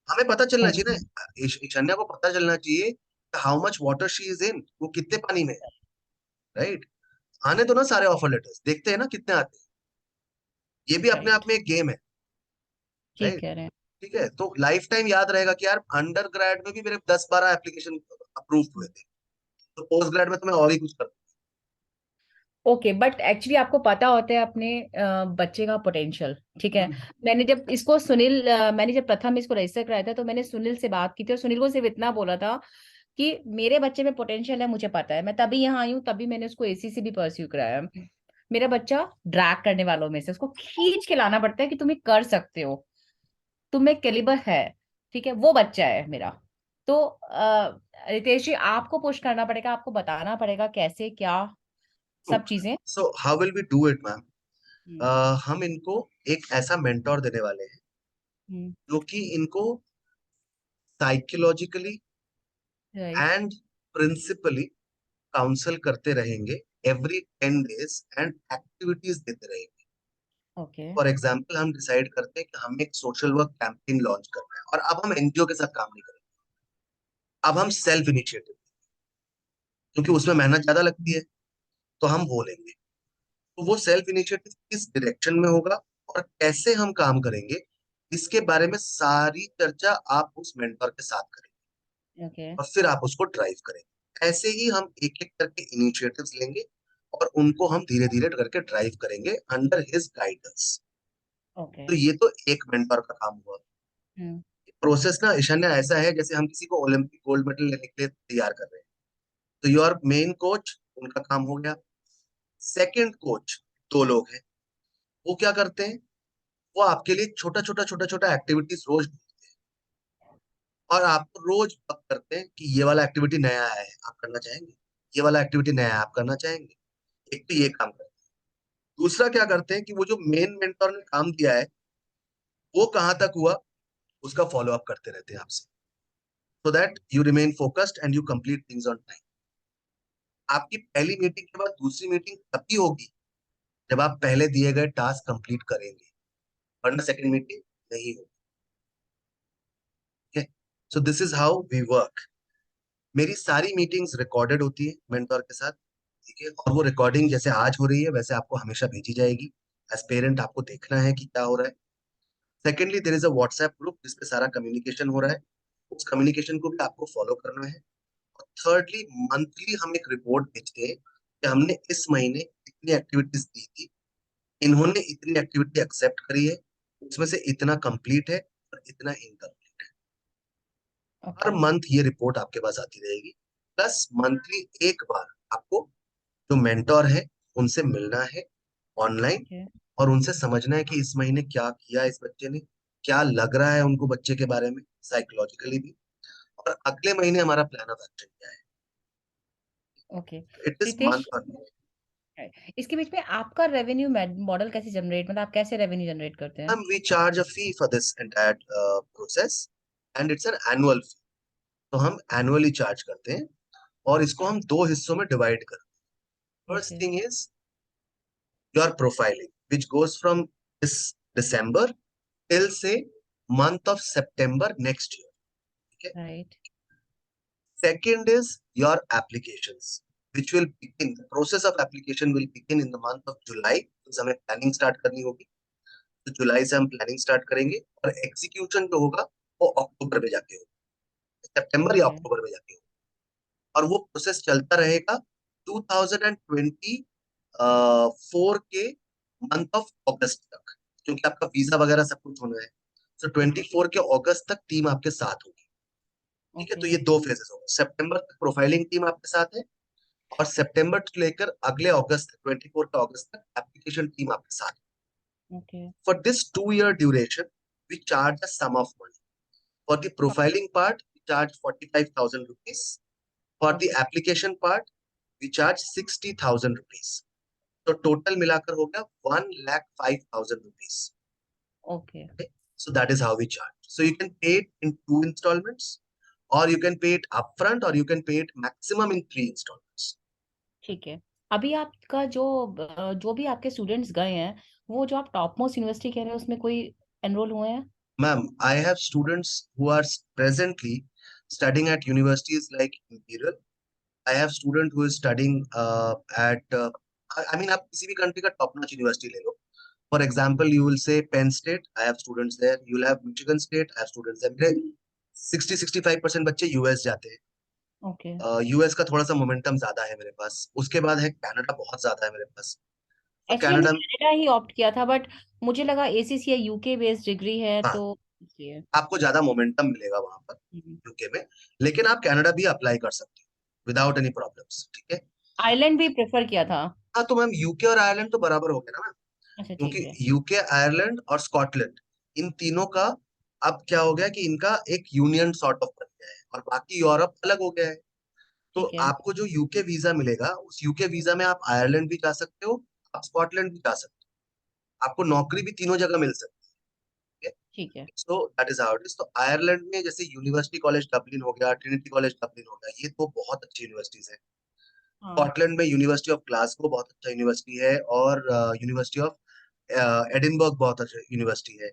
Speaker 1: हमें पता चलना चाहिए
Speaker 3: ओके।
Speaker 1: ना, ईशान्या को पता चलना चाहिए how much water she is in, वो कितने पानी में है, राइट? आने दो ना सारे ऑफर लेटर्स, देखते हैं ना कितने आते हैं, ये भी अपने आप
Speaker 3: राइट।
Speaker 1: में एक गेम है,
Speaker 3: ठीक
Speaker 1: राइट?
Speaker 3: कह रहे हैं।
Speaker 1: ठीक है, तो लाइफ टाइम याद रहेगा कि यार अंडर ग्रेड में भी मेरे 10-12 एप्लीकेशन अप्रूव हुए थे, तो पोस्ट ग्रेड में तो मैं और ही कुछ कर।
Speaker 3: ओके, बट एक्चुअली आपको पता होता है अपने बच्चे का पोटेंशियल, ठीक है। मैंने जब इसको मैंने जब प्रथम इसको रजिस्टर कराया था तो मैंने सुनील से बात की थी, और सुनील को सिर्फ इतना बोला था कि मेरे बच्चे में पोटेंशियल है, मुझे पता है, मैं तभी यहाँ आई हूँ, तभी मैंने उसको एसीसी भी परस्यू कराया। मेरा बच्चा ड्रैग करने वालों में से, उसको खींच के लाना पड़ता है कि तुम्हें कर सकते हो, तुम्हें कैलिबर है, ठीक है, वो बच्चा है मेरा। तो रितेश जी, आपको पुश करना पड़ेगा, आपको बताना पड़ेगा कैसे क्या सब चीजें।
Speaker 1: So how will we do it ma'am?
Speaker 3: Hmm.
Speaker 1: हम इनको एक ऐसा मेंटोर देने वाले हैं
Speaker 3: हम्म।
Speaker 1: जो कि इनको psychologically
Speaker 3: right.
Speaker 1: And principally counsel करते रहेंगे, एवरी 10 days, एंड एक्टिविटीज देते रहेंगे।
Speaker 3: ओके।
Speaker 1: फॉर एग्जाम्पल हम डिसाइड करते हैं कि हमें एक सोशल वर्क कैंपेन लॉन्च करना है, और अब हम एनजीओ के साथ काम नहीं करेंगे, अब हम सेल्फ इनिशिएटिव, क्योंकि उसमें मेहनत ज्यादा लगती है, तो हम वो लेंगे। तो वो सेल्फ इनिशिएटिव किस डायरेक्शन में होगा और कैसे हम काम करेंगे, इसके बारे में सारी चर्चा आप उस मेंटर के साथ करेंगे,
Speaker 3: ओके।
Speaker 1: और फिर आप उसको ड्राइव करेंगे। ऐसे ही हम एक एक करके इनिशिएटिव्स लेंगे, और उनको हम धीरे धीरे करके ड्राइव करेंगे अंडर हिज गाइडेंस।
Speaker 3: ओके।
Speaker 1: तो ये तो एक मेंटर का काम हुआ।
Speaker 3: हम्म।
Speaker 1: प्रोसेस ना ईशान्य ऐसा है जैसे हम किसी को ओलंपिक गोल्ड मेडल लेने के लिए तैयार कर रहे हैं। तो योर मेन कोच, उनका काम हो गया। सेकंड कोच, दो लोग हैं, वो क्या करते हैं, वो आपके लिए छोटा छोटा छोटा छोटा एक्टिविटीज रोज ढूंढते हैं, और आपको रोज पक करते हैं कि ये वाला एक्टिविटी नया आया है, आप करना चाहेंगे, ये वाला एक्टिविटी नया है, आप करना चाहेंगे। एक तो ये काम करते हैं। दूसरा क्या करते हैं कि वो जो मेन मेंटर ने काम दिया है, वो कहाँ तक हुआ, उसका फॉलो अप करते रहते हैं आपसे, so that you remain focused and you complete things on time. आपकी पहली मीटिंग के बाद दूसरी मीटिंग तभी होगी जब आप पहले दिए गए टास्क कंप्लीट करेंगे, वरना सेकंड मीटिंग नहीं होगी। So this is how we work. मेरी सारी मीटिंग्स रिकॉर्डेड होती है मेंटोर के साथ, ठीक है, और वो रिकॉर्डिंग जैसे आज हो रही है वैसे आपको हमेशा भेजी जाएगी। एज पेरेंट आपको देखना है कि क्या हो रहा है। Secondly, there is a WhatsApp group जिसपे सारा कम्युनिकेशन हो रहा है, उस कम्युनिकेशन को भी आपको फॉलो करना है। और थर्डली, मंथली हम एक रिपोर्ट भेजते हैं कि हमने इस महीने इतनी एक्टिविटीज दी थी, इन्होंने इतनी एक्टिविटी एक्सेप्ट करी है, उसमें से इतना कंप्लीट है और इतना इनकम्प्लीट है। हर
Speaker 3: ओके।
Speaker 1: मंथ ये रिपोर्ट आपके पास आती रहेगी। प्लस मंथली एक बार आपको जो मेंटोर है उनसे मिलना है ऑनलाइन,
Speaker 3: ओके।
Speaker 1: और उनसे समझना है कि इस महीने क्या किया इस बच्चे ने, क्या लग रहा है उनको बच्चे के बारे में साइकोलॉजिकली भी, और अगले महीने हमारा प्लान ऑफ एक्शन क्या है।
Speaker 3: Okay.
Speaker 1: It is
Speaker 3: Ritesh,
Speaker 1: month on.
Speaker 3: इसके बीच में आपका रेवेन्यू मॉडल कैसे जनरेट, मतलब आप कैसे रेवेन्यू जनरेट करते हैं?
Speaker 1: Ma'am we charge a fee for this entire process, and it's an annual fee. तो हम एनुअली चार्ज करते हैं, और इसको हम दो हिस्सों में डिवाइड करते हैं। First
Speaker 3: okay.
Speaker 1: Thing is your profiling, which goes from this December till से month of September next year. Okay.
Speaker 3: Right.
Speaker 1: Second is your applications, which will begin. The process of application will begin in the month of July. तो हमें planning start करनी होगी, तो जुलाई से हम planning start करेंगे और एग्जीक्यूशन जो होगा वो अक्टूबर में जाके होगा, सितंबर या
Speaker 3: Okay.
Speaker 1: अक्टूबर में जाके होगा, और वो प्रोसेस चलता रहेगा 2024 के मंथ ऑफ अगस्त तक, क्योंकि आपका वीजा वगैरह सब कुछ होना है। तो 24 के अगस्त तक टीम आपके साथ होगी। ठीक है, तो
Speaker 3: Okay.
Speaker 1: ये दो फेजेस होंगे। सितंबर तक प्रोफाइलिंग टीम आपके साथ है, और सितंबर से लेकर अगले अगस्त 24 का अगस्त तक एप्लीकेशन टीम आपके साथ है।
Speaker 3: Okay.
Speaker 1: For this 2 year duration we charge a sum of money. For the profiling part we charge 45,000 rupees. For the
Speaker 3: Okay.
Speaker 1: Application part we charge 60,000 rupees. तो टोटल मिलाकर हो गया 1,05,000 rupees.
Speaker 3: Okay.
Speaker 1: Okay? So that is how we charge. So you can pay it in 2 installments, or you can pay it upfront, or you can pay it maximum in 3 installments.
Speaker 3: ठीक है। अभी आपका जो भी आपके स्टूडेंट्स गए हैं, वो जो आप टॉप मोस्ट यूनिवर्सिटी कह रहे हैं उसमें कोई एनरोल हुए हैं?
Speaker 1: Ma'am, I have students who are presently studying at universities like Imperial. I have student who is studying at I mean, आप किसी भी कंट्री का टॉप नॉच यूनिवर्सिटी ले लो। For example you will say Penn State, I have students there. You will have Michigan State, I have students there. मेरे 60-65% बच्चे US जाते हैं।
Speaker 3: ओके।
Speaker 1: यूएस का थोड़ा सा मोमेंटम ज्यादा है मेरे पास, उसके बाद है कनाडा, बहुत ज्यादा है मेरे पास। तो
Speaker 3: एक्चुअली
Speaker 1: कनाडा,
Speaker 3: मैंने कनाडा ही ऑप्ट किया था, बट मुझे लगा एसीसी या यूके बेस्ड डिग्री है
Speaker 1: हाँ,
Speaker 3: तो इसलिए।
Speaker 1: आपको ज्यादा मोमेंटम मिलेगा वहां पर
Speaker 3: हम्म।
Speaker 1: यूके में, लेकिन आप कनाडा भी अप्लाई कर सकते हो विदाउट एनी प्रॉब्लम्स। ठीक है।
Speaker 3: आयरलैंड भी प्रेफर किया था।
Speaker 1: हाँ, तो मैम यूके और आयरलैंड तो बराबर हो गया ना मैम,
Speaker 3: अच्छा, ठीक
Speaker 1: क्योंकि
Speaker 3: है।
Speaker 1: यूके, आयरलैंड और स्कॉटलैंड, इन तीनों का अब क्या हो गया कि इनका एक यूनियन सॉर्ट ऑफ बन गया है, और बाकी यूरोप अलग हो गया है। तो
Speaker 3: ठीक है।
Speaker 1: आपको जो यूके वीजा मिलेगा, उस यूके वीजा में आप आयरलैंड भी जा सकते हो, आप स्कॉटलैंड भी जा सकते हो, आपको नौकरी भी तीनों जगह मिल सकती है।
Speaker 3: ठीक है।
Speaker 1: So that is how it is. तो आयरलैंड में जैसे यूनिवर्सिटी कॉलेज डबलिन हो गया, ट्रिनिटी कॉलेज डबलिन हो गया, ये तो बहुत अच्छी यूनिवर्सिटीज है।
Speaker 3: हाँ।
Speaker 1: स्कॉटलैंड में यूनिवर्सिटी ऑफ ग्लासगो बहुत अच्छा यूनिवर्सिटी है, और यूनिवर्सिटी ऑफ एडिनबर्ग बहुत अच्छा यूनिवर्सिटी है।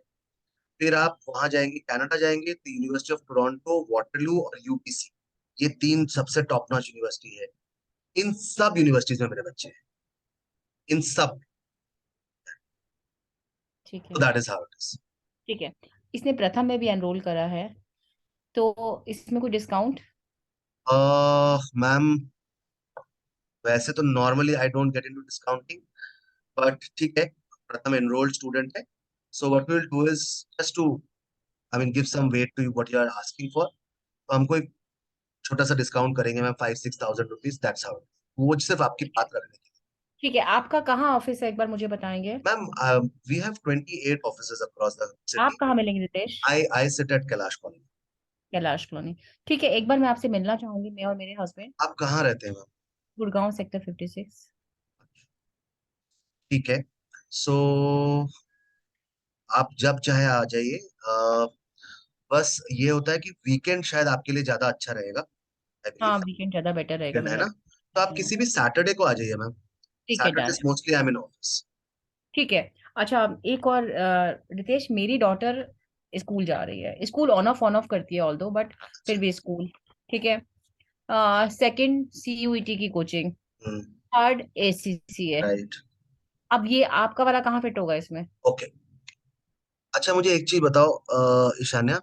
Speaker 1: फिर आप वहां जाएंगे, कनाडा जाएंगे, तो यूनिवर्सिटी ऑफ टोरंटो, वाटरलू और यूपीसी, ये तीन सबसे टॉप नॉच यूनिवर्सिटी है। इन सब यूनिवर्सिटीज में मेरे बच्चे हैं, इन सब।
Speaker 3: ठीक
Speaker 1: तो
Speaker 3: है।
Speaker 1: That is how it is.
Speaker 3: ठीक है। इसने प्रथम में भी एनरोल करा है, तो इसमें कोई डिस्काउंट?
Speaker 1: मैम, वैसे तो normally I don't get into discounting, but ठीक है, प्रथम एनरोल्ड स्टूडेंट है। So what will do is just to, I mean, give some weight to what you are asking for. तो हम कोई छोटा सा डिस्काउंट करेंगे ma'am, 5-6 thousand rupees, that's how. वो सिर्फ आपकी
Speaker 3: ठीक है।
Speaker 1: बात रखने के
Speaker 3: ठीक है, आपका कहाँ ऑफिस है, एक बार मुझे बताएंगे?
Speaker 1: लिए। Ma'am, we have 28 offices across the
Speaker 3: आप
Speaker 1: city.
Speaker 3: कहाँ मिलेंगे Ritesh?
Speaker 1: I sit at Kailash colony.
Speaker 3: Kailash colony. ठीक है, एक बार मैं आपसे मिलना चाहूंगी, मैं और मेरे हस्बैंड।
Speaker 1: आप कहाँ रहते हैं मैम?
Speaker 3: गुड़गांव सेक्टर 56।
Speaker 1: ठीक है। सो आप जब चाहे आ जाइए। बस ये होता है कि वीकेंड शायद आपके लिए ज्यादा अच्छा रहेगा, आई
Speaker 3: हाँ,
Speaker 1: बिलीव।
Speaker 3: वीकेंड ज्यादा बेटर रहेगा
Speaker 1: वीकेंड है
Speaker 3: मेरे
Speaker 1: ना, तो आप
Speaker 3: लिए।
Speaker 1: किसी भी सैटरडे को आ जाइए मैम।
Speaker 3: ठीक है, डन
Speaker 1: सैटरडे
Speaker 3: है।
Speaker 1: Mostly I am in office.
Speaker 3: ठीक है। अच्छा, एक और रितेश, मेरी डॉटर स्कूल जा रही है, स्कूल ऑन ऑफ करती है ऑल दो, बट फिर भी स्कूल। ठीक है। सेकंड सीयूईटी की कोचिंग, थर्ड एसीसी है।
Speaker 1: राइट।
Speaker 3: अब ये आपका वाला कहाँ फिट होगा इसमें?
Speaker 1: ओके। अच्छा, मुझे एक चीज बताओ ईशान्या,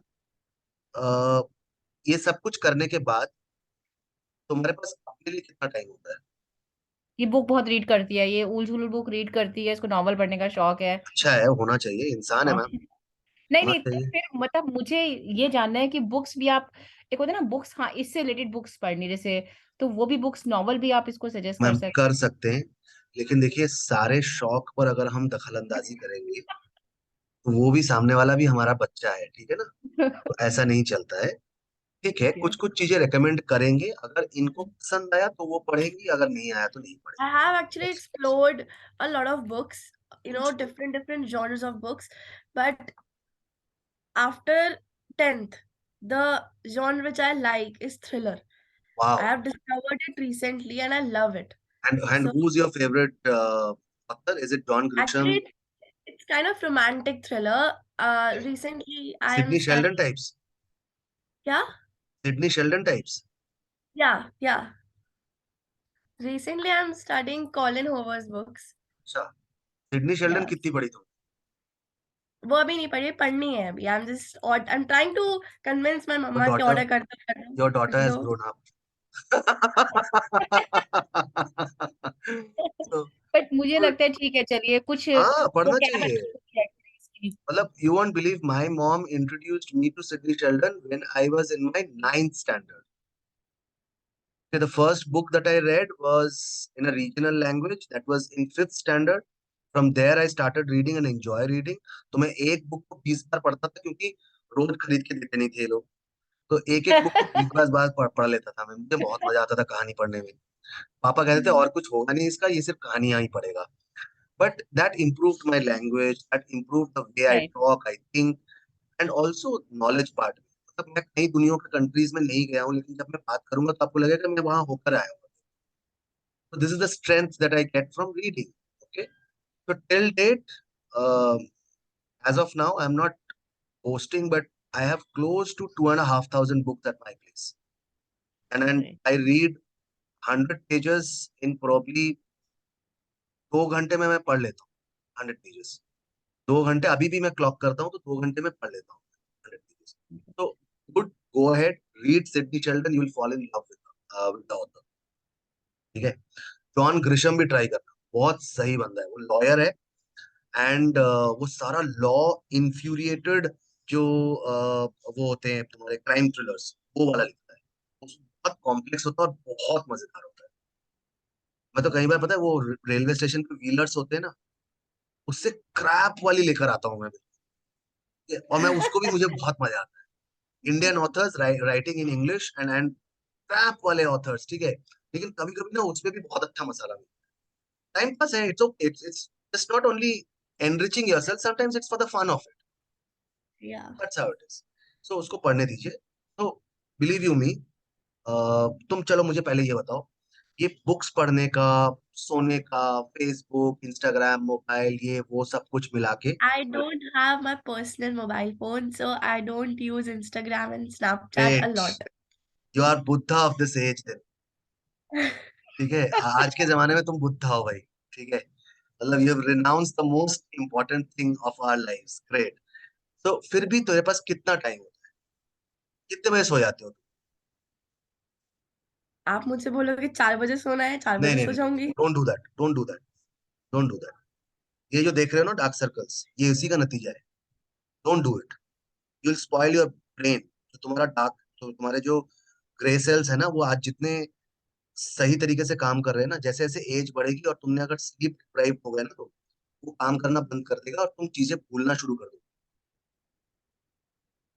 Speaker 1: अ, ये सब कुछ करने के बाद तुम्हारे पास अपने लिए कितना टाइम होता है?
Speaker 3: ये बुक बहुत रीड करती है, ये उल बुक रीड करती है, इसको नॉवल पढ़ने का शौक है।
Speaker 1: अच्छा है, होना चाहिए, इंसान है
Speaker 3: हाँ।
Speaker 1: मैम,
Speaker 3: नहीं
Speaker 1: होना
Speaker 3: नहीं, तो
Speaker 1: चाहिए।
Speaker 3: फिर मतलब मुझे ये जानना है कि बुक्स भी आप, एक होता है ना बुक्स, हाँ, इससे रिलेटेड बुक्स पढ़नी जैसे, तो वो भी बुक्स नॉवल भी आप इसको सजेस्ट कर
Speaker 1: मैम
Speaker 3: सकते
Speaker 1: कर सकते हैं, लेकिन देखिए सारे शौक पर अगर हम दखल अंदाजी करेंगे तो वो भी, सामने वाला भी हमारा बच्चा है, ठीक है ना,
Speaker 3: हैं।
Speaker 1: तो ऐसा नहीं चलता है। ठीक है,
Speaker 3: ठीक है।
Speaker 1: कुछ कुछ चीजें रेकमेंड करेंगे, अगर इनको पसंद आया तो वो पढ़ेंगी, अगर नहीं आया तो नहीं
Speaker 2: I
Speaker 1: पढ़ेंगी।
Speaker 2: have actually explored a lot of books, different genres of books, but after 10th, the genre which I like is thriller. I
Speaker 1: wow.
Speaker 2: have discovered it recently and I love it.
Speaker 1: And
Speaker 2: So
Speaker 1: who's your favorite author? Is it John
Speaker 2: actually,
Speaker 1: Grisham?
Speaker 2: it's kind of romantic thriller. Recently I'm
Speaker 1: Sidney Sheldon
Speaker 2: studying.
Speaker 1: Types,
Speaker 2: क्या?
Speaker 1: Sidney Sheldon types.
Speaker 2: Yeah. Recently I'm studying Colin Hoover's books.
Speaker 1: अच्छा, Sidney Sheldon
Speaker 2: Yeah.
Speaker 1: कितनी पढ़ी तुम?
Speaker 2: वो अभी नहीं पढ़ी, पढ़नी है अभी। I'm trying to convince my
Speaker 1: your
Speaker 2: mama कि
Speaker 1: डॉटर
Speaker 2: ऑर्डर कर
Speaker 1: योर डॉटर हैज
Speaker 2: दो।
Speaker 1: Grown up. So,
Speaker 3: बट मुझे
Speaker 1: good.
Speaker 3: लगता है ठीक है, चलिए कुछ
Speaker 1: हाँ,
Speaker 3: वो
Speaker 1: पढ़ना
Speaker 3: कैब
Speaker 1: चाहिए।
Speaker 3: अच्छी है इसकी।
Speaker 1: मतलब you won't believe my mom introduced me to Sidney Sheldon when I was in my ninth standard. Okay, the first book that I read was in a regional language that was in fifth standard. From there I started reading and enjoy reading. तो मैं एक book को 20 बार पढ़ता था क्योंकि रोज खरीद के देते नहीं थे ये लोग। तो एक एक बुक को 20 बार पढ़ लेता था मैं। मुझे बहुत मजा आता था कहानी पढ़ने में। पापा कहते थे और कुछ होगा नहीं इसका, ये सिर्फ कहानियां ही पढ़ेगा। But that improved my language, that improved the way I
Speaker 3: right.
Speaker 1: Talk, I think, and also knowledge part. मतलब मैं कई दुनिया के कंट्रीज में नहीं गया हूँ, लेकिन जब मैं बात करूंगा तो आपको लगेगा मैं वहां होकर आया हूँ। So this is the strength that I get from reading. Okay. So till date, uh, as of now, I'm not boasting, but I have close to 2,500 books at my place. And I read 100 pages in probably 2 घंटे में मैं पढ़ लेता हूँ 100 pages. 2 घंटे अभी भी मैं क्लॉक करता हूँ तो 2 घंटे में पढ़ लेता हूँ 100 पेजेस। तो good, go ahead, read Sidney Sheldon, you will fall in love with the author. ठीक है। जॉन ग्रिशम भी ट्राई करना, बहुत सही बंदा है, वो लॉयर है। एंड वो सारा लॉ इन्फ्यूरिएटेड जो वो होते हैं तुम्हारे क्राइम थ्रिलर्स, वो वाला लिखता है। बहुत कॉम्प्लेक्स होता है और बहुत मजेदार होता है। मैं तो कई बार, पता है, वो रेलवे स्टेशन पे व्हीलर्स होते हैं ना, उससे क्रैप वाली लेकर आता हूँ मैं। और मैं उसको भी, मुझे बहुत मजा आता है। Indian authors writing in English and crap वाले ऑथर्स, ठीक है। लेकिन कभी कभी ना उसमें भी बहुत अच्छा मसाला मिलता है। टाइम पास है, it's okay, it's just not only enriching yourself, sometimes it's for the fun of
Speaker 2: Yeah.
Speaker 1: That's how it is. So उसको पढ़ने दीजिए। तो बिलीव यू मी, तुम चलो मुझे पहले ये बताओ, ये बुक्स पढ़ने का, सोने का, फेसबुक, इंस्टाग्राम, मोबाइल, ये वो सब कुछ मिला के,
Speaker 2: I don't have my personal mobile phone, so I don't use Instagram and Snapchat a
Speaker 1: great,
Speaker 2: lot.
Speaker 1: You are Buddha of this age then. ठीक है, आज के जमाने में तुम बुद्धा हो भाई। ठीक है, मतलब you have renounce the most important thing of our lives. Great. तो फिर भी तेरे पास कितना टाइम होता है? कितने बजे सो जाते हो?
Speaker 2: आप मुझसे बोलोगे 4 बजे सोना है, चार
Speaker 1: नहीं
Speaker 2: बजे
Speaker 1: नहीं
Speaker 2: सो
Speaker 1: नहीं,
Speaker 2: जाऊंगी।
Speaker 1: Don't do that, don't do that, don't do that. ये जो देख रहे हो ना डार्क सर्कल्स, ये इसी का नतीजा है। Don't do it, you will spoil your brain. तो तुम्हारा डार्क, तो तुम्हारे जो ग्रे सेल्स है ना, वो आज जितने सही तरीके से काम कर रहे हैं ना, जैसे जैसे एज बढ़ेगी और तुमने अगर स्लीप डिप्राइव हो गए ना, तो वो काम करना बंद कर देगा और तुम चीजें भूलना शुरू कर दोगे।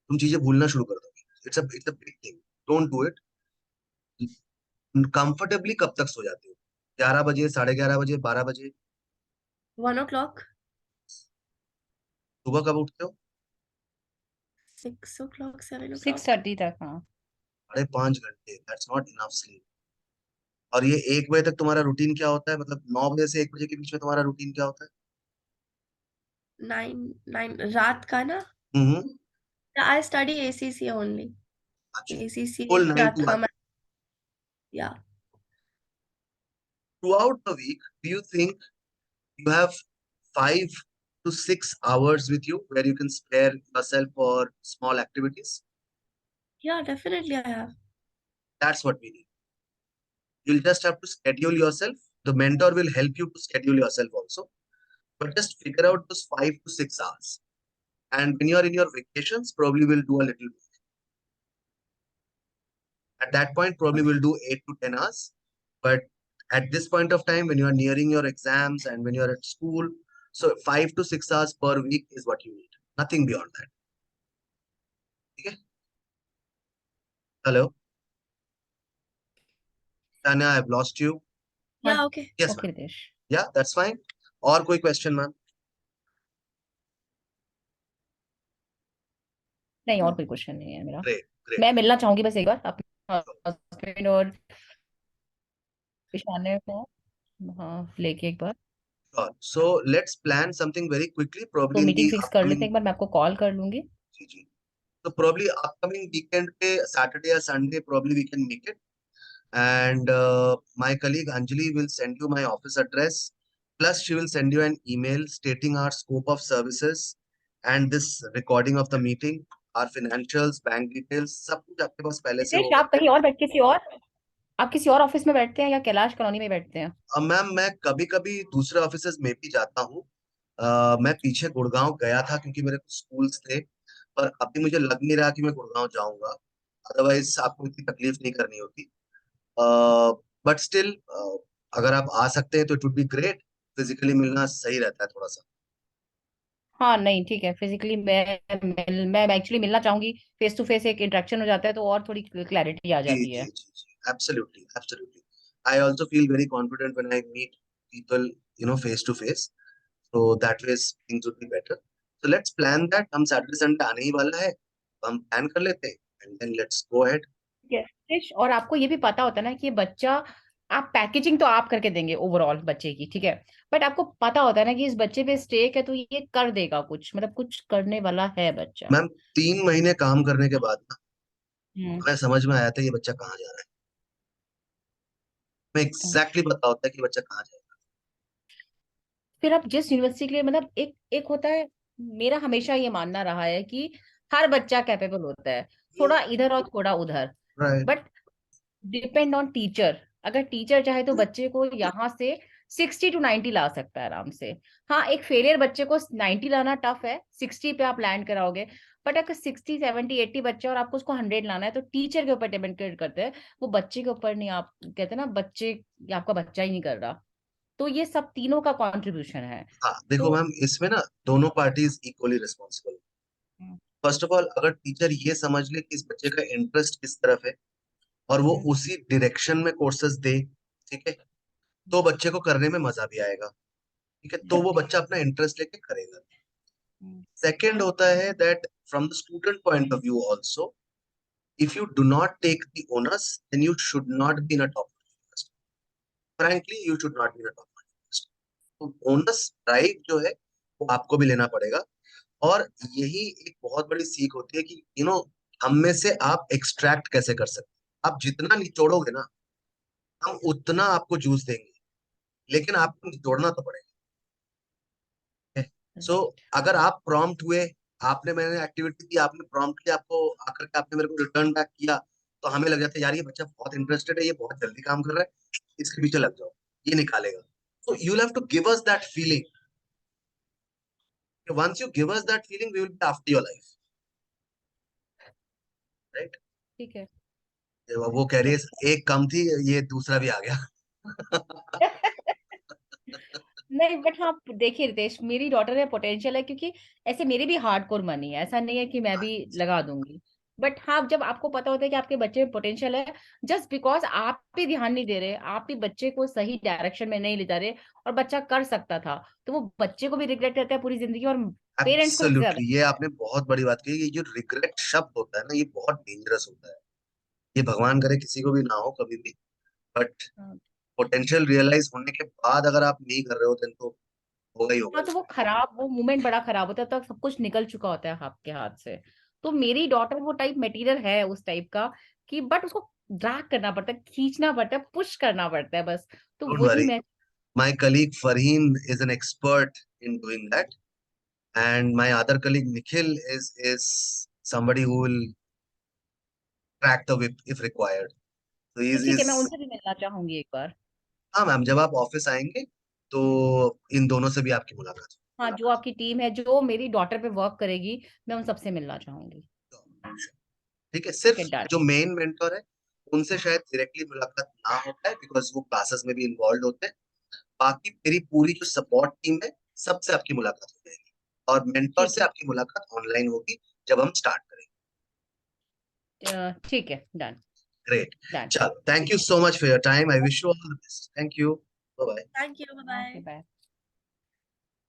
Speaker 1: तुम चीजें भूलना शुरू कर दोगे। It's a big thing. Don't do it. Comfortably कब तक सो जाते हो? 11 बजे, 11:30 बजे, 12 बजे?
Speaker 2: 1 o'clock,
Speaker 1: सुबह कब उठते हो?
Speaker 2: 6 o'clock, 7 o'clock.
Speaker 3: 6:30 तक, हाँ।
Speaker 1: 5.5 घंटे, दैट्स नॉट इनफ स्लीप। और ये 1 बजे तक तुम्हारा रूटीन क्या होता है? मतलब 9 बजे से 1 बजे के बीच में तुम्हारा रूटीन क्या होता
Speaker 2: 9 रात का ना?
Speaker 1: है?
Speaker 2: I study ACC only.
Speaker 1: अच्छा,
Speaker 2: ACC
Speaker 1: फुल 9
Speaker 2: रात
Speaker 1: टू
Speaker 2: का
Speaker 1: 1।
Speaker 2: मैं, या
Speaker 1: Throughout the week, do you think you have 5 to 6 hours with you where you can spare yourself for small activities?
Speaker 2: या definitely I have.
Speaker 1: That's what we need. You'll just have to schedule yourself. The mentor will help you to schedule yourself also. But just figure out those 5 to 6 hours. And when you are in your vacations, probably we'll do a little more. At that point, probably we'll do 8 to 10 hours. But at this point of time, when you are nearing your exams and when you are at school, so 5 to 6 hours per week is what you need. Nothing beyond that. Okay? Hello, Tanya, I've lost you.
Speaker 3: हाँ।
Speaker 2: Yeah, okay.
Speaker 1: Yes,
Speaker 3: okay
Speaker 1: ma'am.
Speaker 3: Ritesh.
Speaker 1: Yeah, that's fine. और कोई question, ma'am?
Speaker 3: नहीं, और
Speaker 2: No.
Speaker 3: कोई question नहीं है मेरा।
Speaker 1: Great, great.
Speaker 3: मैं मिलना चाहूंगी बस एक बार अपने हस्बैंड और ईशान्य को, हाँ, लेके एक बार।
Speaker 1: So let's plan something very quickly,
Speaker 3: तो
Speaker 1: probably in the
Speaker 3: meeting fix कर लेते हैं
Speaker 1: upcoming.
Speaker 3: एक बार, मैं आपको कॉल कर लूंगी.
Speaker 1: जी जी. So probably upcoming weekend पे Saturday or Sunday probably we can make it. And my colleague Anjali will send you my office address. Plus she will send you an email stating our scope of services and this recording of the meeting, our financials, bank details, सब कुछ आपके पास पहले से
Speaker 3: रितेश,
Speaker 1: होगा.
Speaker 3: आप कहीं और बैठ किसी और आप किसी और ऑफिस में बैठते हैं या कैलाश कॉलोनी में बैठते हैं?
Speaker 1: अब मैम मैं कभी कभी दूसरे ऑफिसेज में भी जाता हूँ. मैं पीछे गुड़गांव गया था क्योंकि मेरे कुछ स्कूल्स थे, पर अभी मुझे लग नहीं रहा कि मैं गुड़गांव जाऊंगा. अदरवाइज आपको इतनी तकलीफ नहीं करनी होती. बट स्टिल अगर आप आ सकते हैं तो it would be great. Physically मिलना सही रहता है थोड़ा सा.
Speaker 3: हाँ नहीं ठीक है, फिजिकली मैं एक्चुअली मिलना चाहूंगी. फेस टू फेस एक इंटरेक्शन हो जाता है तो और थोड़ी क्लैरिटी आ
Speaker 1: जी
Speaker 3: जाती
Speaker 1: जी
Speaker 3: है.
Speaker 1: जी जी. Absolutely absolutely. I also feel very confident when I meet people, face to face. So that way things would be better. So let's plan that. हम सैटरडे संडे आने ही वाला है, तो हम प्लान कर लेते हैं and then let's go ahead.
Speaker 3: ठीक है रितेश, और आपको ये भी पता होता है ना कि ये बच्चा, आप पैकेजिंग तो आप करके देंगे ओवरऑल बच्चे की, ठीक है, बट आपको पता होता है ना कि इस बच्चे पे स्टेक है तो ये कर देगा कुछ, मतलब कुछ करने वाला है बच्चा.
Speaker 1: मैम 3 महीने काम करने के बाद ना
Speaker 3: हम्म.
Speaker 1: हमें समझ में आया था ये बच्चा कहाँ जा रहा है. हमें एग्जैक्टली पता होता है कि बच्चा कहाँ जा रहा
Speaker 3: फिर आप जिस यूनिवर्सिटी के लिए, मतलब एक एक होता है, मेरा हमेशा ये मानना रहा है कि हर बच्चा कैपेबल होता है,
Speaker 1: है.
Speaker 3: थोड़ा इधर और थोड़ा उधर,
Speaker 1: right.
Speaker 3: But depend on teacher. अगर टीचर चाहे तो बच्चे को यहाँ से 60 to 90 ला सकता है आराम से. हाँ, एक फेलियर बच्चे को 90 लाना टफ है, 60 पे आप लैंड कराओगे, बट अगर 60 70 80 बच्चे और आपको उसको 100 लाना है तो टीचर के ऊपर डिपेंड करते हैं, वो बच्चे के ऊपर नहीं. आप कहते हैं ना बच्चे, ये आपका बच्चा ही नहीं कर रहा. तो ये सब तीनों का कंट्रीब्यूशन है.
Speaker 1: हाँ देखो
Speaker 3: तो
Speaker 1: मैम, इसमें ना दोनों parties equally responsible.
Speaker 3: Hmm,
Speaker 1: first of all अगर टीचर ये समझ ले कि इस बच्चे का इंटरेस्ट किस तरफ है और वो
Speaker 3: हम्म,
Speaker 1: उसी डायरेक्शन में कोर्सेज दे, ठीक है, तो बच्चे को करने में मजा भी आएगा. ठीक है, तो वो बच्चा अपना इंटरेस्ट लेके करेगा.
Speaker 3: हम्म,
Speaker 1: सेकंड होता है that from the student point of view also, if you do not take the onus then you should not be in a top university. Frankly you should not be in a top university. तो onus drive जो है वो आपको भी लेना पड़ेगा. और यही एक बहुत बड़ी सीख होती है कि हम में से आप एक्सट्रैक्ट कैसे कर सकते हैं. आप जितना निचोड़ोगे ना, हम उतना आपको जूस देंगे, लेकिन आपको निचोड़ना तो पड़ेगा. सो
Speaker 3: राइट.
Speaker 1: अगर आप प्रॉम्प्ट हुए, आपने, मैंने एक्टिविटी की, आपने प्रॉम्प्ट किया, आपको आकर के आपने मेरे को रिटर्न बैक किया, तो हमें लग जाता है यार ये बच्चा बहुत इंटरेस्टेड है, ये बहुत जल्दी काम कर रहा है, इसके पीछे लग जाओ, ये निकालेगा. So you'll have to give us that feeling. Once you give us that feeling, we will be after your life, right?
Speaker 3: ठीक है.
Speaker 1: वो कह रही
Speaker 3: तो
Speaker 1: है एक कम थी, ये दूसरा भी आ गया.
Speaker 3: नहीं, बट हाँ देखिए रितेश, मेरी डॉटर में पोटेंशियल है, क्योंकि ऐसे मेरी भी हार्डकोर मनी है, ऐसा नहीं है कि मैं भी लगा दूंगी. बट हाँ, जब आपको पता होता है कि आपके बच्चे में पोटेंशियल है, जस्ट बिकॉज आप भी ध्यान नहीं दे रहे, आप भी बच्चे को सही डायरेक्शन में नहीं ले जा रहे, और बच्चा कर सकता था, तो वो बच्चे को भी रिग्रेट रहता है पूरी जिंदगी, और पेरेंट्स को सबसे ज्यादा.
Speaker 1: एब्सोल्युटली, ये आपने बहुत बड़ी बात कही. ये जो रिग्रेट शब्द होता है ना, ये बहुत डेंजरस होता है. ये भगवान करे किसी को भी ना हो कभी भी. बट
Speaker 3: हाँ.
Speaker 1: पोटेंशियल रियलाइज होने के बाद अगर आप नहीं कर रहे हो देन तो होगा ही होगा
Speaker 3: हाँ, तो
Speaker 1: उसमें.
Speaker 3: वो मोमेंट बड़ा खराब होता है, तब सब कुछ निकल चुका होता है आपके हाथ से. तो मेरी डॉटर वो टाइप मटेरियल है उस टाइप का, कि बट उसको ड्रैग करना पड़ता है, खींचना पड़ता है, पुश करना पड़ता है बस. तो
Speaker 1: डोंट
Speaker 3: वही
Speaker 1: वरी,
Speaker 3: मैं.
Speaker 1: my colleague Farheen is an expert in doing that, and my other colleague Nikhil is somebody who will crack the whip if required. So
Speaker 3: तो
Speaker 1: he's
Speaker 3: ठीक है, मैं
Speaker 1: is
Speaker 3: उनसे भी मिलना चाहूंगी एक बार.
Speaker 1: हाँ मैम, जब आप ऑफिस आएंगे तो इन दोनों से भी आपकी मुलाकात
Speaker 3: हाँ, जो आपकी टीम है जो मेरी डॉटर पे वर्क करेगी, मैं उन सबसे मिलना चाहूंगी.
Speaker 1: होगी. ठीक है,
Speaker 3: ठीक
Speaker 1: सिर्फ
Speaker 3: है, डन.
Speaker 1: जो मेन मेंटर है उनसे शायद डायरेक्टली मुलाकात ना हो पाए बिकॉज वो क्लासेस में भी इन्वॉल्व होते हैं. बाकी मेरी पूरी जो सपोर्ट टीम है सबसे आपकी मुलाकात हो जाएगी, और मेंटर
Speaker 3: ठीक
Speaker 1: से आपकी मुलाकात ऑनलाइन होगी जब हम स्टार्ट करेंगे.
Speaker 3: है, ठीक है, डन.
Speaker 1: ग्रेट.
Speaker 3: डन.
Speaker 1: चलो, thank you so much for your time. I wish you all the best. Thank you. Bye bye.
Speaker 2: Thank you. Bye
Speaker 3: okay,
Speaker 2: bye.
Speaker 3: Bye.